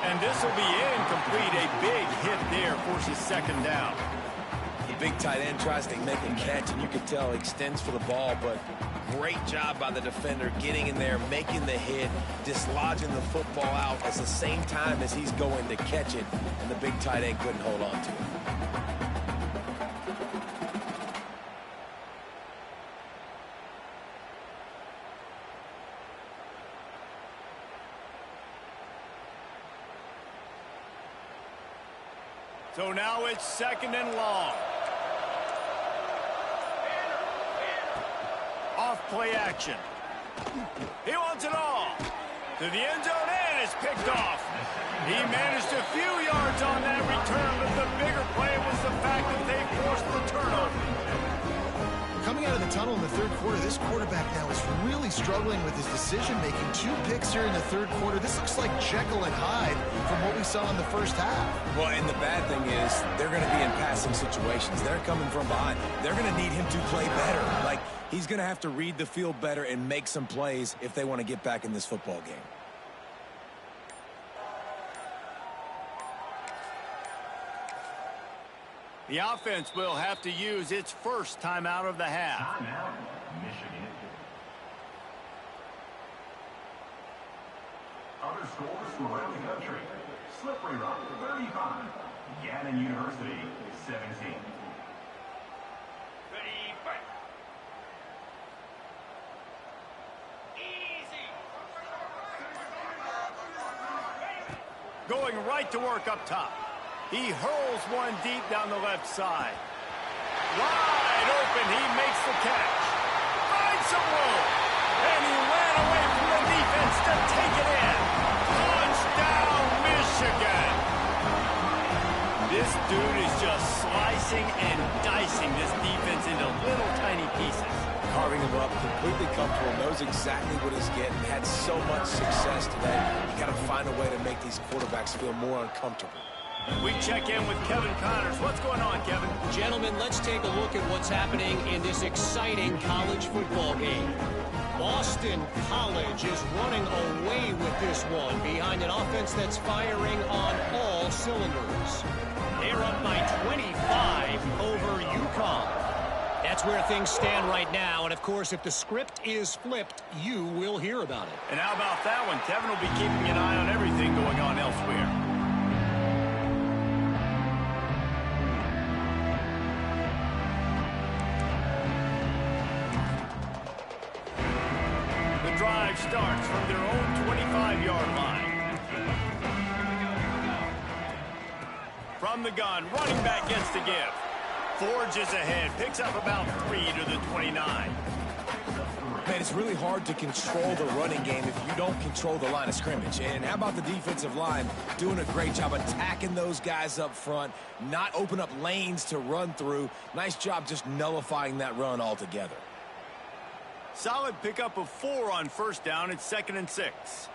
And this will be incomplete. A big hit there forces second down. The big tight end tries to make a catch, and you can tell he extends for the ball, but great job by the defender getting in there, making the hit, dislodging the football out at the same time as he's going to catch it, and the big tight end couldn't hold on to it. So now it's second and long. Off play action. He wants it all. To the end zone, and it's picked off. He managed a few yards on that return, but the bigger play was the fact that they forced the turnover. Coming out of the tunnel in the third quarter, this quarterback now is really struggling with his decision-making. 2 picks here in the third quarter. This looks like Jekyll and Hyde from what we saw in the first half. Well, and the bad thing is they're going to be in passing situations. They're coming from behind. They're going to need him to play better. Like, he's going to have to read the field better and make some plays if they want to get back in this football game. The offense will have to use its first timeout of the half. Timeout, Michigan. Other scores from around the country. Slippery Rock, 35. Gannon University, 17. Going right to work up top. He hurls one deep down the left side. Wide open, he makes the catch. Finds some room. And he ran away from the defense to take it in. Touchdown, Michigan. This dude is just slicing and dicing this defense into little tiny pieces. Carving him up, completely comfortable, knows exactly what he's getting, had so much success today. You got to find a way to make these quarterbacks feel more uncomfortable. We check in with Kevin Connors. What's going on, Kevin? Gentlemen, let's take a look at what's happening in this exciting college football game. Boston College is running away with this one behind an offense that's firing on all cylinders. They're up by 25 over UConn. That's where things stand right now, and of course, if the script is flipped, you will hear about it. And how about that one? Kevin will be keeping an eye on everything going on elsewhere. The drive starts from their own 25-yard line. From the gun, running back gets the give. Forges ahead, picks up about 3 to the 29. Man, it's really hard to control the running game if you don't control the line of scrimmage. And how about the defensive line doing a great job attacking those guys up front, not open up lanes to run through. Nice job just nullifying that run altogether. Solid pickup of 4 on first down. It's 2nd and 6.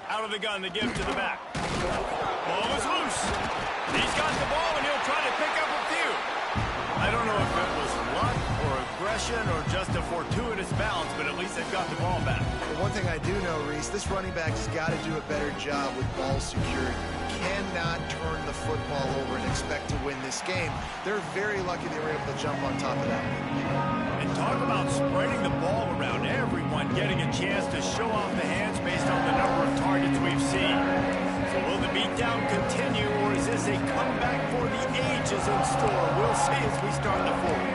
Out of the gun, the give to the back. Ball is loose. He's got the ball, and he'll try to pick up a few. I don't know if it was luck or aggression or just a fortuitous bounce, but at least they've got the ball back. Well, one thing I do know, Reese, this running back has got to do a better job with ball security. Cannot turn the football over and expect to win this game. They're very lucky they were able to jump on top of that. And talk about spreading the ball around, everyone getting a chance to show off the hands based on the number of targets we've seen. So will the beatdown continue, or is this a comeback for the ages in store? We'll see as we start the fourth.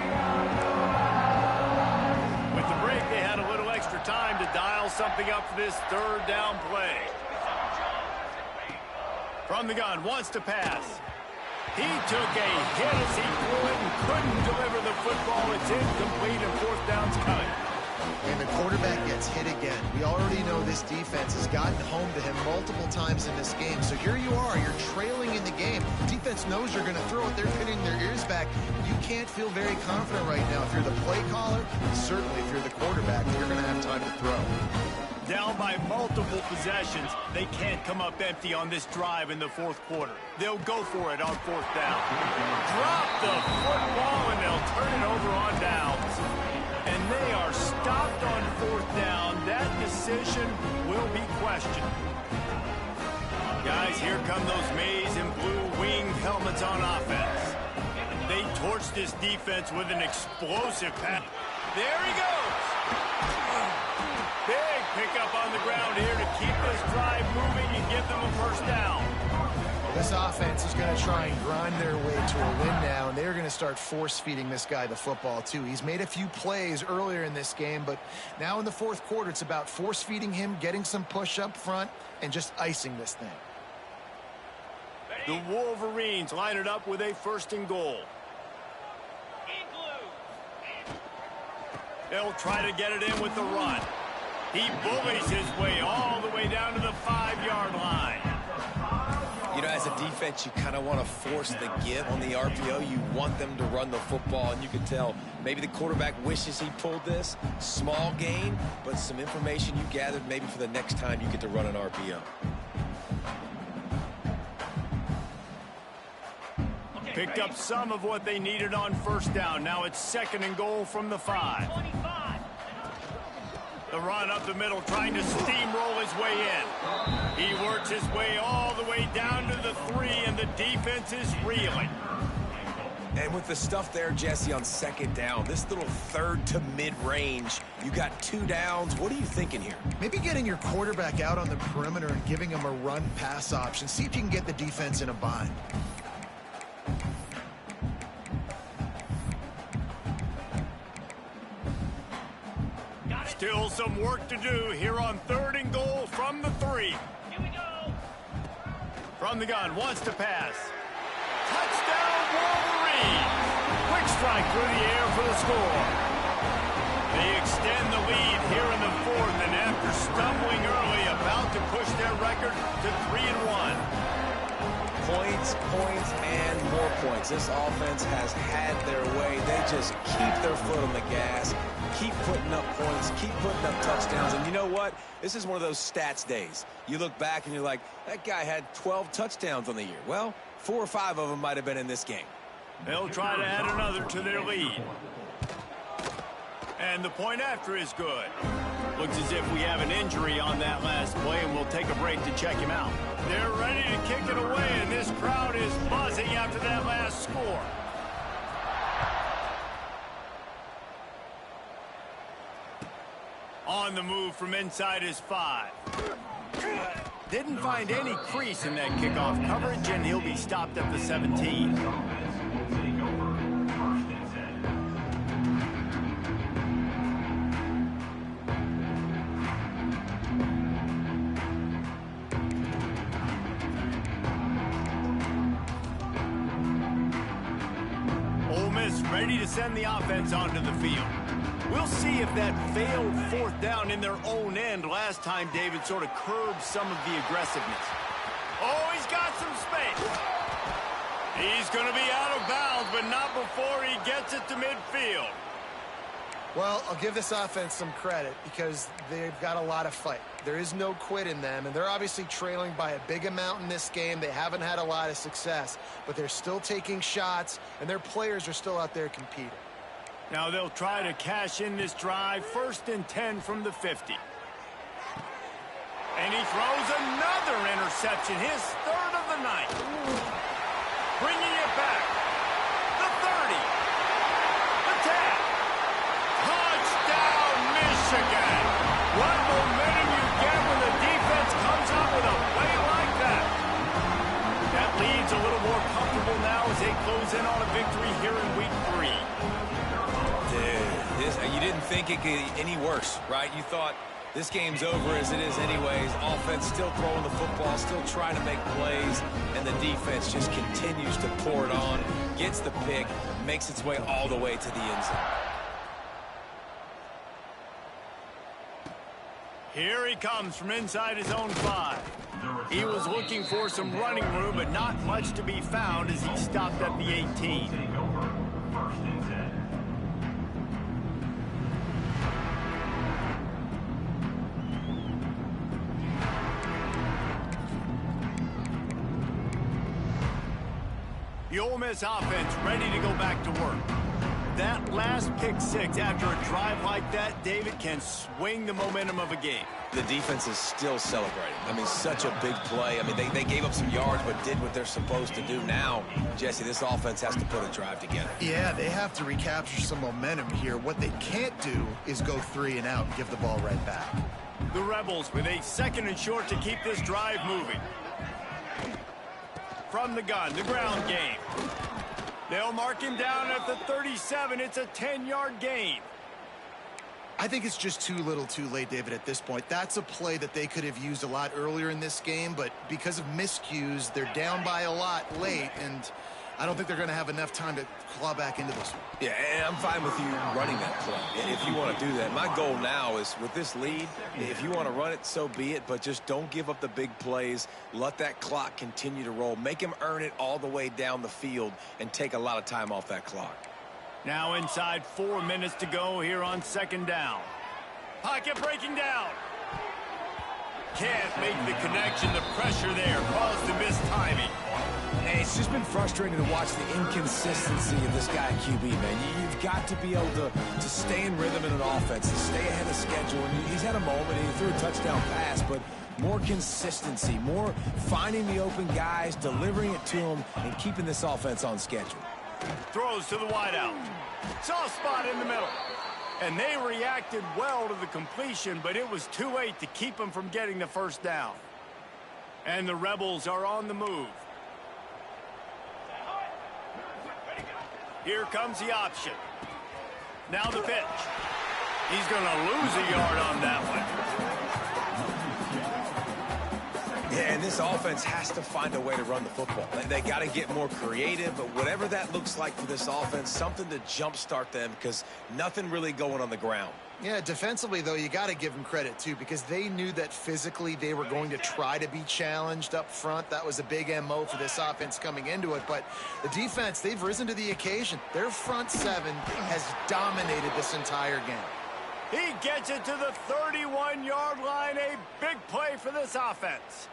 With the break, they had a little extra time to dial something up for this third down play. From the gun, wants to pass. He took a hit as he threw it and couldn't deliver the football. It's incomplete and fourth down's coming. And the quarterback gets hit again. We already know this defense has gotten home to him multiple times in this game. So here you are, you're trailing in the game. Defense knows you're going to throw it. They're pinning their ears back. You can't feel very confident right now. If you're the play caller, and certainly if you're the quarterback, you're going to have time to throw. Down by multiple possessions, they can't come up empty on this drive in the fourth quarter. They'll go for it on fourth down. Drop the football, and they'll turn it over on downs. And they are stopped on fourth down. That decision will be questioned. Guys, here come those maize and blue winged helmets on offense. They torch this defense with an explosive pass. There he goes. Big pickup on the ground here to keep this drive moving and give them a first down. This offense is going to try and grind their way to a win now, and they're going to start force-feeding this guy the football, too. He's made a few plays earlier in this game, but now in the fourth quarter, it's about force-feeding him, getting some push up front, and just icing this thing. The Wolverines line it up with a 1st and goal. They'll try to get it in with the run. He bullies his way all the way down to the 5-yard line. You know, as a defense, you kind of want to force the give on the RPO. You want them to run the football, and you can tell maybe the quarterback wishes he pulled this. Small gain, but some information you gathered maybe for the next time you get to run an RPO. Picked up some of what they needed on first down. Now it's 2nd and goal from the 5. The run up the middle, trying to steamroll his way in. He works his way all the way down to the 3, and the defense is reeling. And with the stuff there, Jesse, on 2nd down, this little 3rd to mid-range, you got 2 downs. What are you thinking here? Maybe getting your quarterback out on the perimeter and giving him a run-pass option. See if you can get the defense in a bind. Still some work to do here on 3rd and goal from the 3. Here we go. From the gun, wants to pass. Touchdown, Wolverines! Quick strike through the air for the score. They extend the lead here in the 4th, and after stumbling early, about to push their record to 3-1. points, points, and more points. This offense has had their way. They just keep their foot on the gas, keep putting up points, keep putting up touchdowns. And you know what? This is one of those stats days. You look back and you're like, that guy had 12 touchdowns on the year. Well, 4 or 5 of them might have been in this game. They'll try to add another to their lead. And the point after is good. Looks as if we have an injury on that last play, and we'll take a break to check him out. They're ready to kick it away, and this crowd is buzzing after that last score. On the move from inside his 5. Didn't find any crease in that kickoff coverage, and he'll be stopped at the 17. Ready to send the offense onto the field. We'll see if that failed 4th down in their own end last time David sort of curbed some of the aggressiveness. Oh, he's got some space. He's going to be out of bounds, but not before he gets it to midfield. Well, I'll give this offense some credit because they've got a lot of fight. There is no quit in them, and they're obviously trailing by a big amount in this game. They haven't had a lot of success, but they're still taking shots, and their players are still out there competing. Now they'll try to cash in this drive. 1st and 10 from the 50. And he throws another interception, his 3rd of the night. Bringing it back. The 30. The 10. Touchdown, Michigan! What momentum you get when the defense comes out with a play like that. That lead's a little more comfortable now as they close in on a victory here in week 3. Dude, you didn't think it could get any worse, right? You thought this game's over as it is anyways. Offense still throwing the football, still trying to make plays, and the defense just continues to pour it on, gets the pick, makes its way all the way to the end zone. Here he comes from inside his own 5. He was looking for some running room, but not much to be found as he stopped at the 18. The Ole Miss offense ready to go back to work. That last pick 6 after a drive like that, David, can swing the momentum of a game. The defense is still celebrating. I mean, such a big play. I mean, they gave up some yards but did what they're supposed to do. Now, Jesse, this offense has to put a drive together. Yeah, they have to recapture some momentum here. What they can't do is go 3 and out and give the ball right back. The Rebels with a 2nd and short to keep this drive moving. From the gun, the ground game. They'll mark him down at the 37. It's a 10-yard gain. I think it's just too little too late, David, at this point. That's a play that they could have used a lot earlier in this game, but because of miscues, they're down by a lot late, and I don't think they're going to have enough time to claw back into this one. Yeah, and I'm fine with you running that play if you want to do that. My goal now is with this lead, if you want to run it, so be it, but just don't give up the big plays. Let that clock continue to roll. Make him earn it all the way down the field and take a lot of time off that clock. Now inside 4 minutes to go here on 2nd down. Pocket breaking down. Can't make the connection. The pressure there caused the missed timing. Hey, it's just been frustrating to watch the inconsistency of this guy at QB, man. You've got to be able to stay in rhythm in an offense, to stay ahead of schedule. And he's had a moment, and he threw a touchdown pass, but more consistency, more finding the open guys, delivering it to them, and keeping this offense on schedule. Throws to the wideout. Soft spot in the middle. And they reacted well to the completion, but it was too late to keep them from getting the 1st down. And the Rebels are on the move. Here comes the option. Now the pitch. He's going to lose a yard on that one. Yeah, and this offense has to find a way to run the football. They got to get more creative, but whatever that looks like for this offense, something to jumpstart them because nothing really going on the ground. Yeah, defensively, though, you got to give them credit, too, because they knew that physically they were going to try to be challenged up front. That was a big MO for this offense coming into it. But the defense, they've risen to the occasion. Their front seven has dominated this entire game. He gets it to the 31-yard line. A big play for this offense.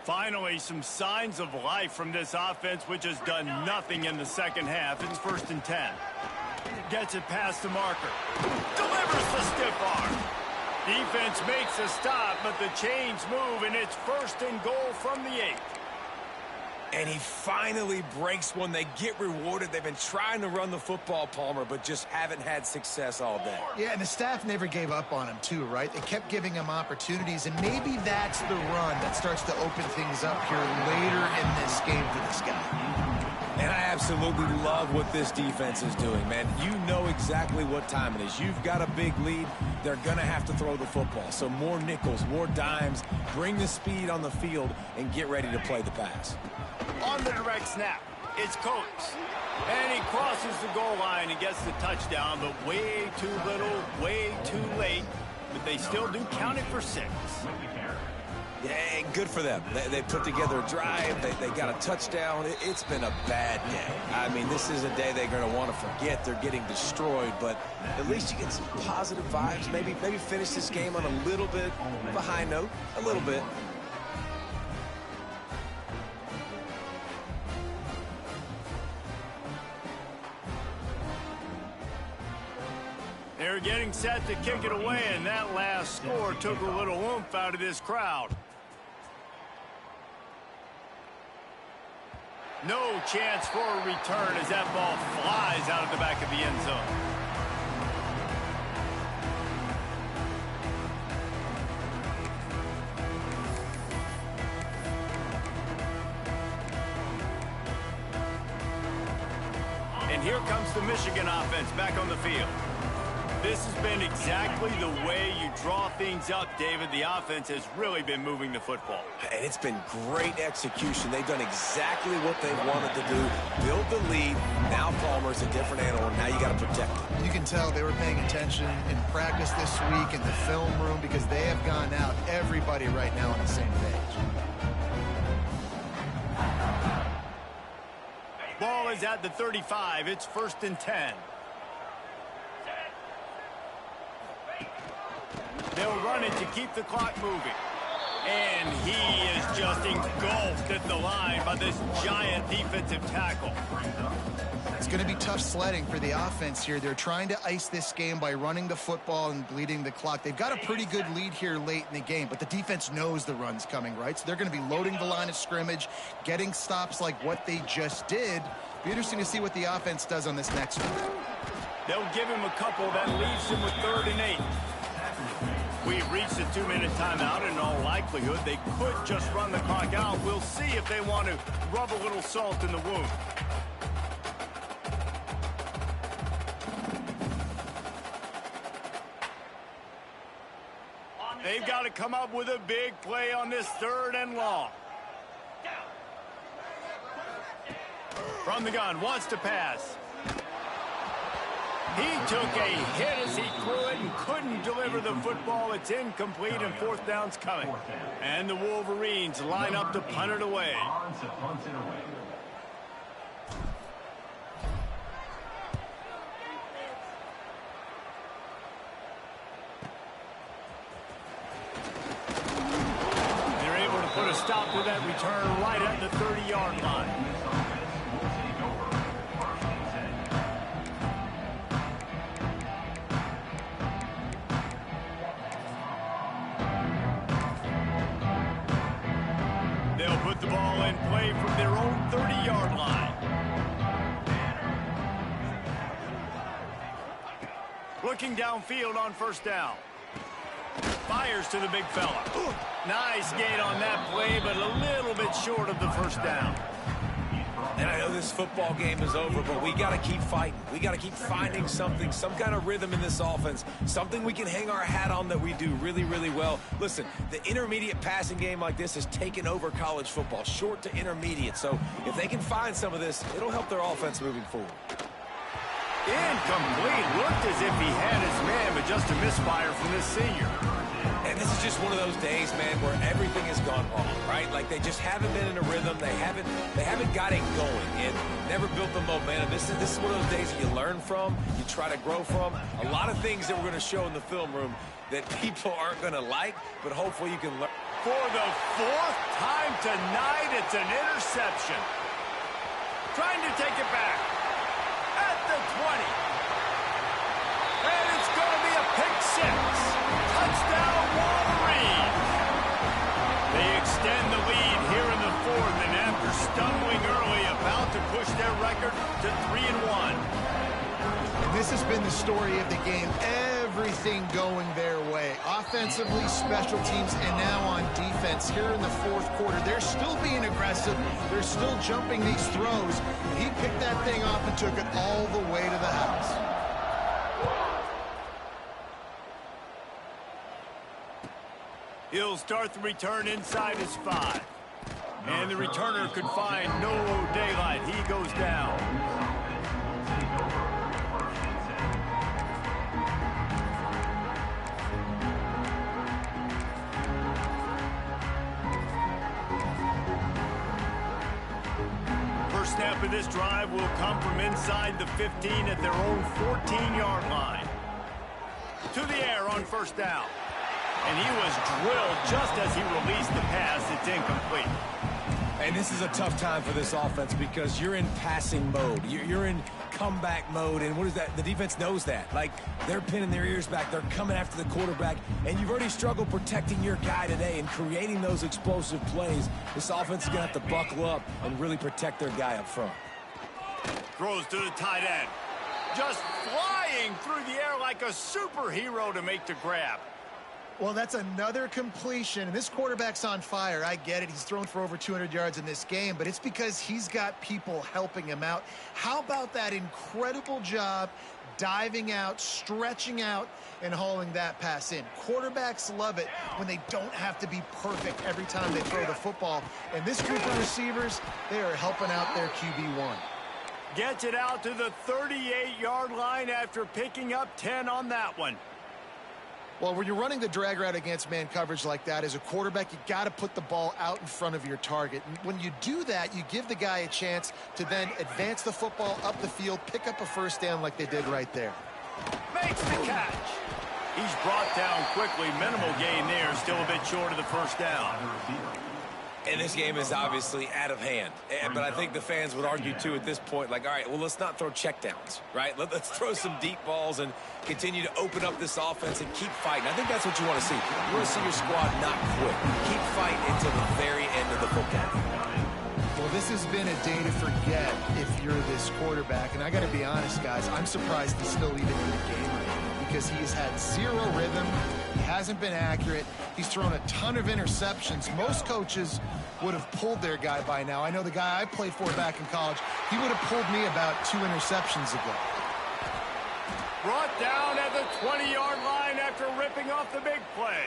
Finally, some signs of life from this offense, which has done nothing in the second half. It's 1st and 10. Gets it past the marker. Delivers the stiff arm. Defense makes a stop, but the chains move, and it's 1st and goal from the 8. And he finally breaks one. They get rewarded. They've been trying to run the football, Palmer, but just haven't had success all day. Yeah, and the staff never gave up on him, too, right? They kept giving him opportunities, and maybe that's the run that starts to open things up here later in this game for this guy. And I absolutely love what this defense is doing, man. You know exactly what time it is. You've got a big lead. They're going to have to throw the football. So more nickels, more dimes, bring the speed on the field, and get ready to play the pass. On the direct snap, it's Coates. And he crosses the goal line and gets the touchdown, but way too little, way too late. But they still do count it for 6. Yeah, good for them. They put together a drive. They got a touchdown. It's been a bad day. I mean, this is a day they're going to want to forget. They're getting destroyed, but at least you get some positive vibes. Maybe finish this game on a little bit of a high note, a little bit. They're getting set to kick it away, and that last score took a little oomph out of this crowd. No chance for a return as that ball flies out of the back of the end zone. And here comes the Michigan offense back on the field. This has been exactly the way you draw things up, David. The offense has really been moving the football. And it's been great execution. They've done exactly what they wanted to do. Build the lead. Now Palmer's a different animal. Now you got to protect it. You can tell they were paying attention in practice this week in the film room because they have gone out, everybody right now on the same page. Ball is at the 35. It's 1st and 10. They'll run it to keep the clock moving. And he is just engulfed at the line by this giant defensive tackle. It's going to be tough sledding for the offense here. They're trying to ice this game by running the football and bleeding the clock. They've got a pretty good lead here late in the game, but the defense knows the run's coming, right? So they're going to be loading the line of scrimmage, getting stops like what they just did. Be interesting to see what the offense does on this next one. They'll give him a couple that leaves him with 3rd and 8. We've reached a 2-minute timeout, and in all likelihood, they could just run the clock out. We'll see if they want to rub a little salt in the wound. They've got to come up with a big play on this 3rd and long. From the gun, wants to pass. He took a hit as he threw it and couldn't deliver the football. It's incomplete, and 4th down's coming. And the Wolverines line up to punt it away. They're able to put a stop to that return right at the 30-yard line. Put the ball in play from their own 30-yard line. Looking downfield on 1st down. Fires to the big fella. Nice gain on that play, but a little bit short of the 1st down. And I know this football game is over, but we got to keep fighting. We got to keep finding something, some kind of rhythm in this offense, something we can hang our hat on that we do really, really well. Listen, the intermediate passing game like this has taken over college football, short to intermediate. So if they can find some of this, it'll help their offense moving forward. Incomplete. Looked as if he had his man, but just a misfire from this senior. And this is just one of those days, man, where everything has gone wrong, right? Like they just haven't been in a rhythm. They haven't got it going and never built the momentum. This is one of those days that you learn from, you try to grow from. A lot of things that we're going to show in the film room that people aren't going to like, but hopefully you can learn. For the fourth time tonight, it's an interception. Trying to take it back. At the 20. And it's going to be a pick six. Touchdown, Wolverines. They extend the lead here in the fourth, and after stumbling early, about to push their record to 3-1. And this has been the story of the game. Everything going their way. Offensively, special teams, and now on defense. Here in the fourth quarter, they're still being aggressive. They're still jumping these throws. And he picked that thing off and took it all the way to the house. He'll start the return inside his 5. And the returner could find no daylight. He goes down. First snap of this drive will come from inside the 15 at their own 14-yard line. To the air on first down. And he was drilled just as he released the pass. It's incomplete. And this is a tough time for this offense because you're in passing mode. You're in comeback mode. And what is that? The defense knows that. Like, they're pinning their ears back. They're coming after the quarterback. And you've already struggled protecting your guy today and creating those explosive plays. This offense is going to have to buckle up and really protect their guy up front. Throws to the tight end. Just flying through the air like a superhero to make the grab. Well, that's another completion. And this quarterback's on fire. I get it. He's thrown for over 200 yards in this game, but it's because he's got people helping him out. How about that incredible job diving out, stretching out, and hauling that pass in? Quarterbacks love it when they don't have to be perfect every time they throw the football. And this group of receivers, they are helping out their QB1. Gets it out to the 38-yard line after picking up 10 on that one. Well, when you're running the drag route against man coverage like that, as a quarterback, you got to put the ball out in front of your target. And when you do that, you give the guy a chance to then advance the football up the field, pick up a first down like they did right there. Makes the catch. He's brought down quickly. Minimal gain there. Still a bit short of the first down. And this game is obviously out of hand. But I think the fans would argue, too, at this point, like, all right, well, let's not throw checkdowns, right? Let's throw some deep balls and continue to open up this offense and keep fighting. I think that's what you want to see. You want to see your squad not quit. Keep fighting until the very end of the football. Well, this has been a day to forget if you're this quarterback. And I got to be honest, guys, I'm surprised he's still even in the game right now because he has had zero rhythm. He hasn't been accurate. He's thrown a ton of interceptions. Most coaches would have pulled their guy by now. I know the guy I played for back in college, he would have pulled me about 2 interceptions ago. Brought down at the 20-yard line after ripping off the big play.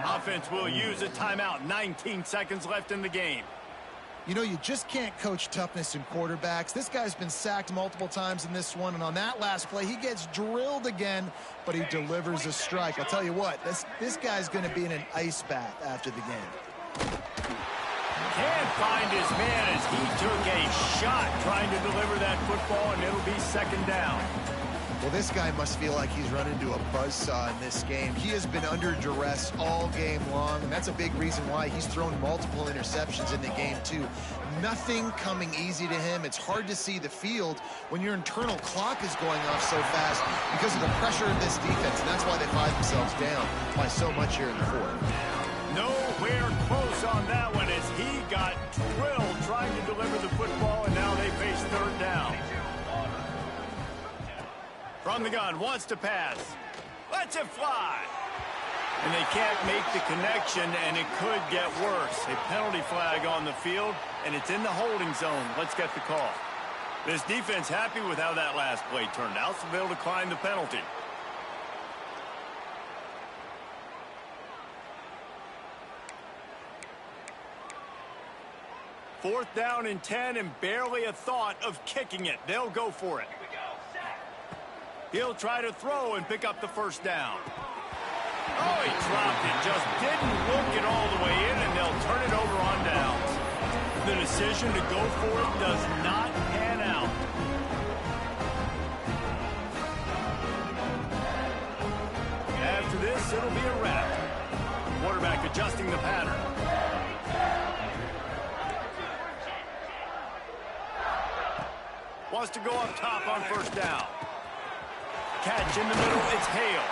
Offense will use a timeout. 19 seconds left in the game. You know, you just can't coach toughness in quarterbacks. This guy's been sacked multiple times in this one, and on that last play, he gets drilled again, but he delivers a strike. I'll tell you what, this guy's going to be in an ice bath after the game. Can't find his man as he took a shot trying to deliver that football, and it'll be second down. Well, this guy must feel like he's run into a buzzsaw in this game. He has been under duress all game long, and that's a big reason why he's thrown multiple interceptions in the game, too. Nothing coming easy to him. It's hard to see the field when your internal clock is going off so fast because of the pressure of this defense, and that's why they find themselves down by so much here in the fourth. Nowhere close on that one as he got drilled trying to deliver the football, and now they face third down. From the gun, wants to pass. Lets it fly. And they can't make the connection, and it could get worse. A penalty flag on the field, and it's in the holding zone. Let's get the call. This defense happy with how that last play turned out, so they'll decline the penalty. Fourth down and 10, and barely a thought of kicking it. They'll go for it. He'll try to throw and pick up the first down. Oh, he dropped it. Just didn't look it all the way in, and they'll turn it over on downs. The decision to go for it does not pan out. After this, it'll be a wrap. Quarterback adjusting the pattern. Wants to go up top on first down. Catch in the middle, it's Hale.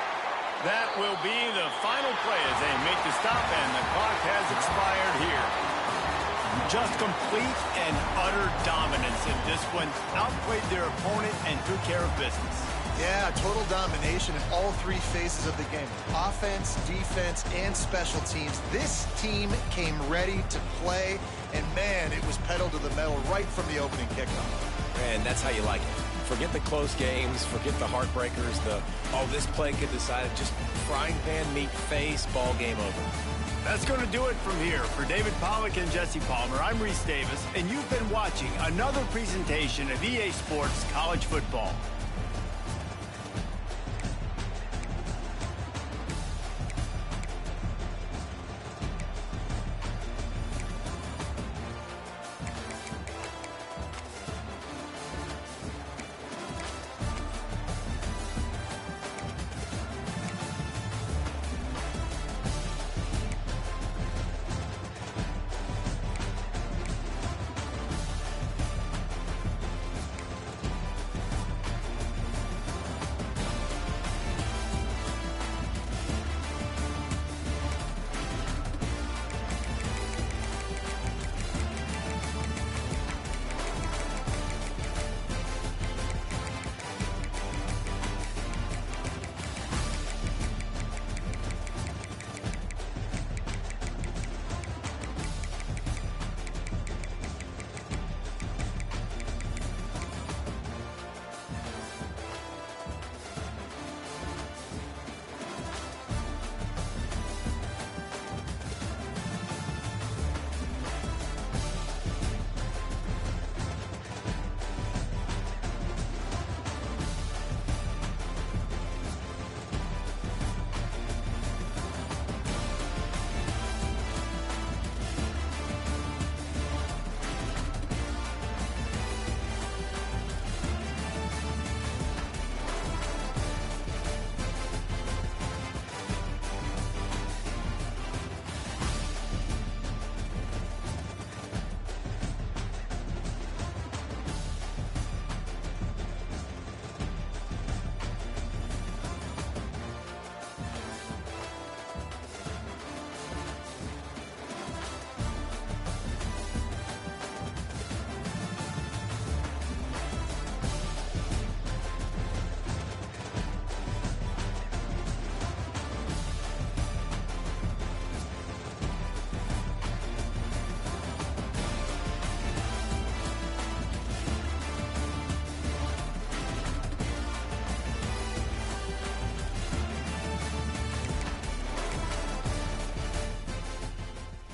That will be the final play as they make the stop, and the clock has expired here. Just complete and utter dominance in this one. Outplayed their opponent and took care of business. Yeah, total domination in all three phases of the game. Offense, defense, and special teams. This team came ready to play, and man, it was pedal to the metal right from the opening kickoff. And that's how you like it. Forget the close games, forget the heartbreakers, this play could decide it. Just frying pan meet face, ball game over. That's going to do it from here. For David Pollack and Jesse Palmer, I'm Reese Davis, and you've been watching another presentation of EA Sports College Football.